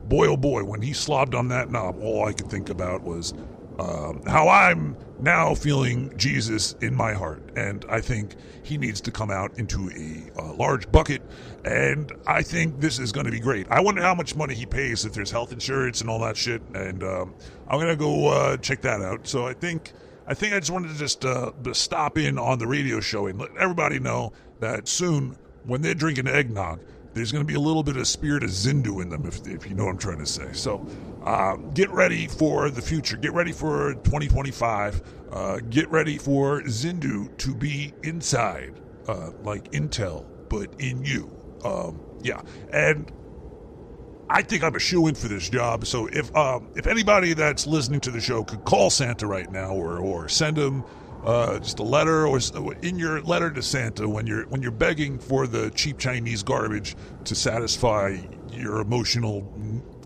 boy oh boy, when he slobbed on that knob, all I could think about was how I'm now feeling Jesus in my heart, and I think he needs to come out into a large bucket, and I think this is going to be great. I wonder how much money he pays, if there's health insurance and all that shit, and I'm going to go check that out. So I think I just wanted to just stop in on the radio show and let everybody know that soon, when they're drinking eggnog, there's going to be a little bit of spirit of Zindu in them, if you know what I'm trying to say. So get ready for the future. Get ready for 2025. Get ready for Zindu to be inside, like Intel, but in you. Yeah, and I think I'm a shoo-in for this job. So if anybody that's listening to the show could call Santa right now, or send him just a letter, or in your letter to Santa when you're begging for the cheap Chinese garbage to satisfy your emotional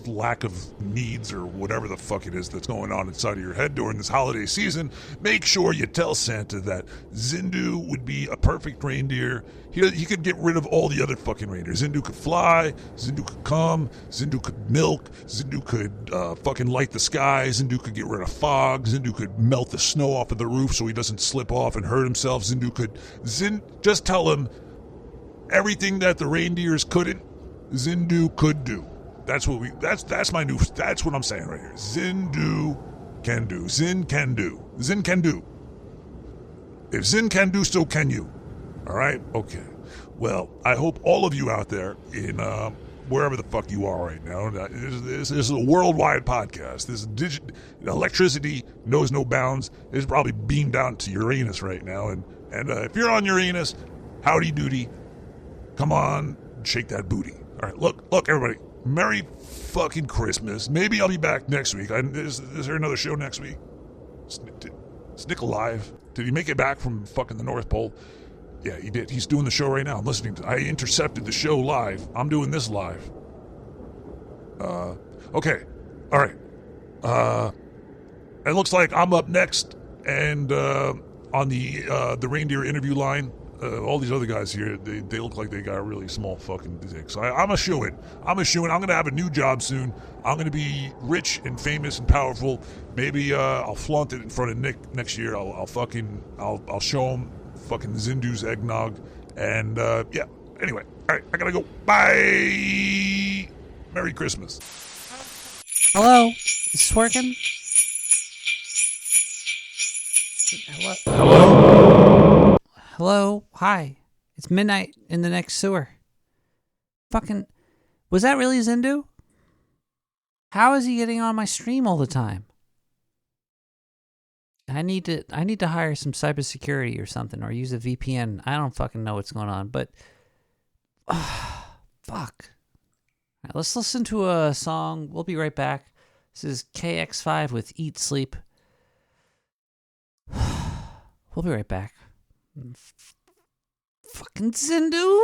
lack of needs or whatever the fuck it is that's going on inside of your head during this holiday season, make sure you tell Santa that Zindu would be a perfect reindeer. He could get rid of all the other fucking reindeers. Zindu could fly, Zindu could come, Zindu could milk, Zindu could fucking light the sky, Zindu could get rid of fog, Zindu could melt the snow off of the roof so he doesn't slip off and hurt himself. Just tell him everything that the reindeers couldn't, Zindu could do. That's what I'm saying right here. Zindu can do. Zin can do. Zin can do. If Zin can do, so can you. All right? Okay. Well, I hope all of you out there in wherever the fuck you are right now, this is a worldwide podcast. Electricity knows no bounds. It's probably beamed down to Uranus right now. And if you're on Uranus, howdy doody. Come on, shake that booty. All right, look, everybody. Merry fucking Christmas. Maybe I'll be back next week. Is there another show next week? Is Nick alive? Did he make it back from fucking the North Pole? Yeah, he did. He's doing the show right now. I'm listening I intercepted the show live. I'm doing this live. Okay. All right. It looks like I'm up next, and on the reindeer interview line, all these other guys here, they look like they got a really small fucking dick. So I'm a shoo-in. I'm going to have a new job soon. I'm going to be rich and famous and powerful. Maybe I'll flaunt it in front of Nick next year. I'll show him fucking Zindu's eggnog. And yeah, anyway. All right, I got to go. Bye. Merry Christmas. Hello? Is this working? Hello? Hello? Hi. It's midnight in the next sewer. Fucking... Was that really Zindu? How is he getting on my stream all the time? I need to hire some cybersecurity or something, or use a VPN. I don't fucking know what's going on, but... fuck. All right, let's listen to a song. We'll be right back. This is KX5 with Eat Sleep. We'll be right back. Fucking Zindu!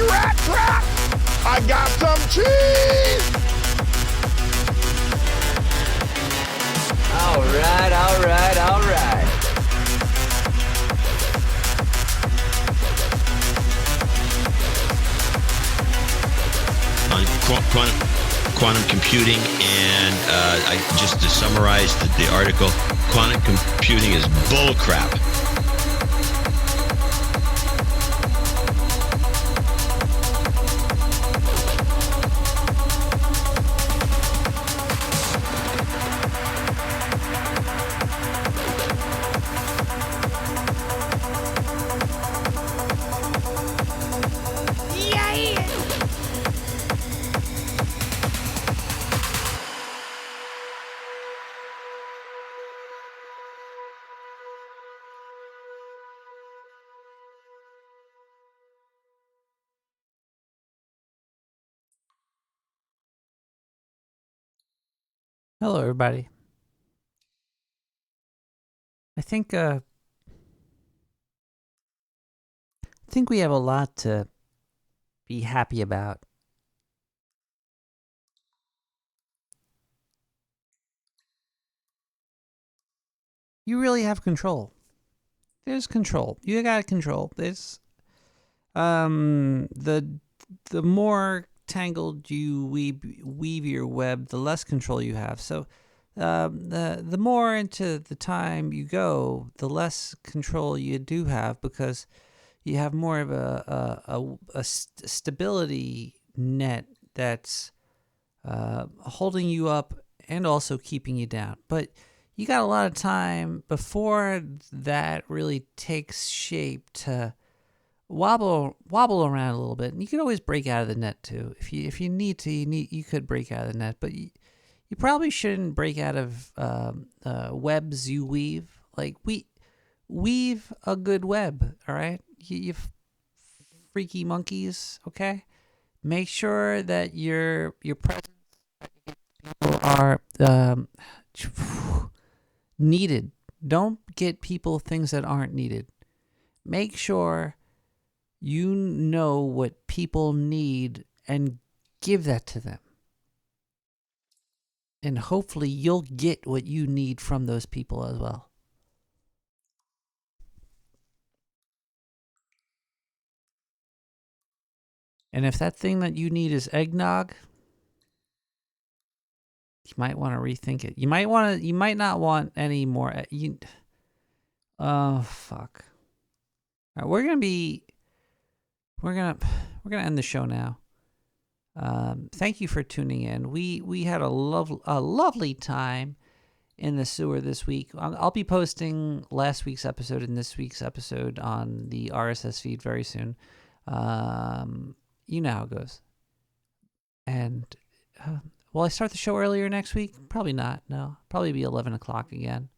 rat trap. I got some cheese. All right, all right, all right. On quantum computing, and just to summarize the article, quantum computing is bullcrap. Hello, everybody. I think we have a lot to be happy about. You really have control. There's control. You got control. There's the more tangled you weave your web, the less control you have. So the more into the time you go, the less control you do have, because you have more of a stability net that's holding you up and also keeping you down. But you got a lot of time before that really takes shape to wobble around a little bit, and you can always break out of the net too. If you need to, you could break out of the net, but you probably shouldn't break out of webs you weave. Like, weave a good web, all right? You freaky monkeys, okay? Make sure that your presence are needed. Don't get people things that aren't needed. Make sure you know what people need and give that to them. And hopefully you'll get what you need from those people as well. And if that thing that you need is eggnog, you might want to rethink it. You might not want any more. Oh, fuck. All right, we're gonna end the show now. Thank you for tuning in. We had a lovely time in the sewer this week. I'll be posting last week's episode and this week's episode on the RSS feed very soon. You know how it goes. And will I start the show earlier next week? Probably not. No, probably be 11 o'clock again.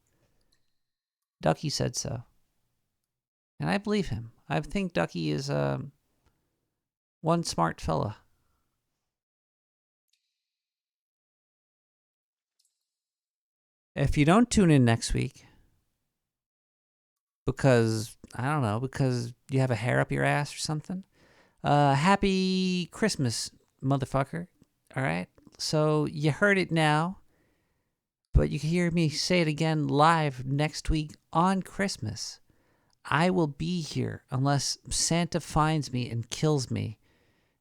Ducky said so, and I believe him. I think Ducky is one smart fella. If you don't tune in next week, because you have a hair up your ass or something, happy Christmas, motherfucker. All right? So you heard it now, but you can hear me say it again live next week on Christmas. I will be here unless Santa finds me and kills me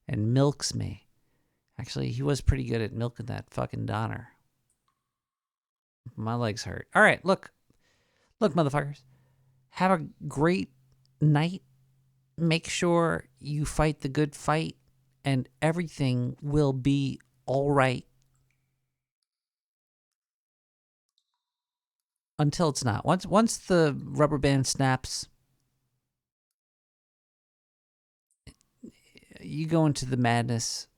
and milks me. Actually, he was pretty good at milking that fucking Donner. My legs hurt. All right, look, motherfuckers. Have a great night. Make sure you fight the good fight, and everything will be all right. Until it's not. Once the rubber band snaps, you go into the madness.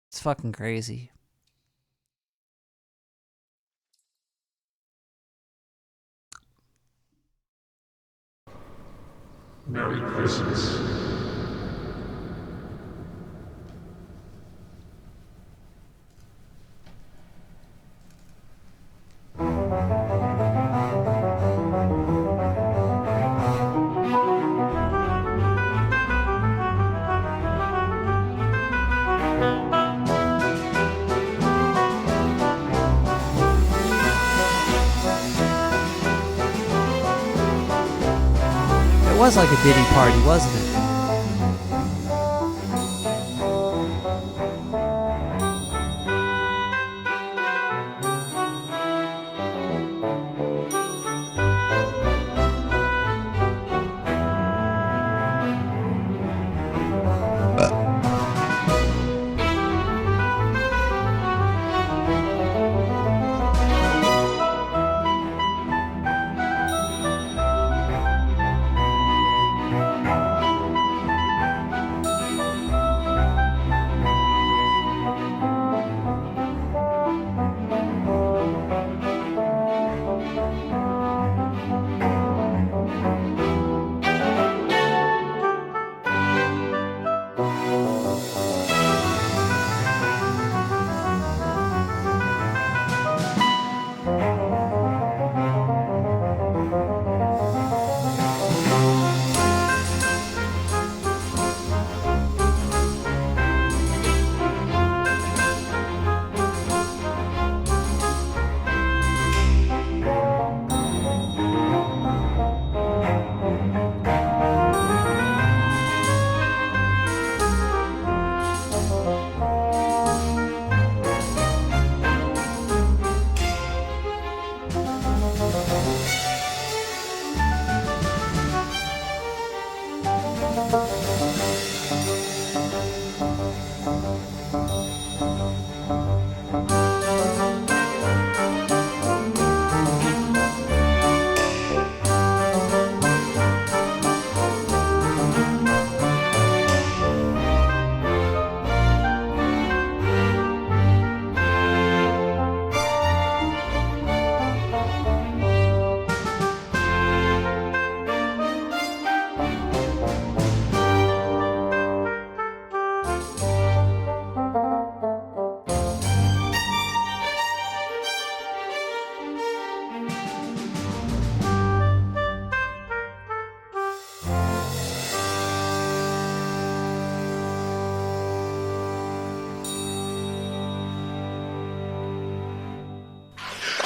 It's fucking crazy. Merry Christmas. was like a Diddy party, wasn't it?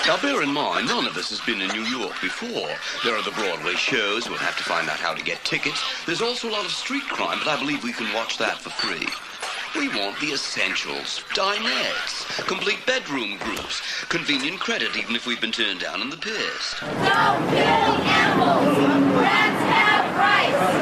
Now, bear in mind, none of us has been in New York before. There are the Broadway shows. We'll have to find out how to get tickets. There's also a lot of street crime, but I believe we can watch that for free. We want the essentials. Dinettes, complete bedroom groups, convenient credit even if we've been turned down in the past. Don't kill animals! Rats have rights!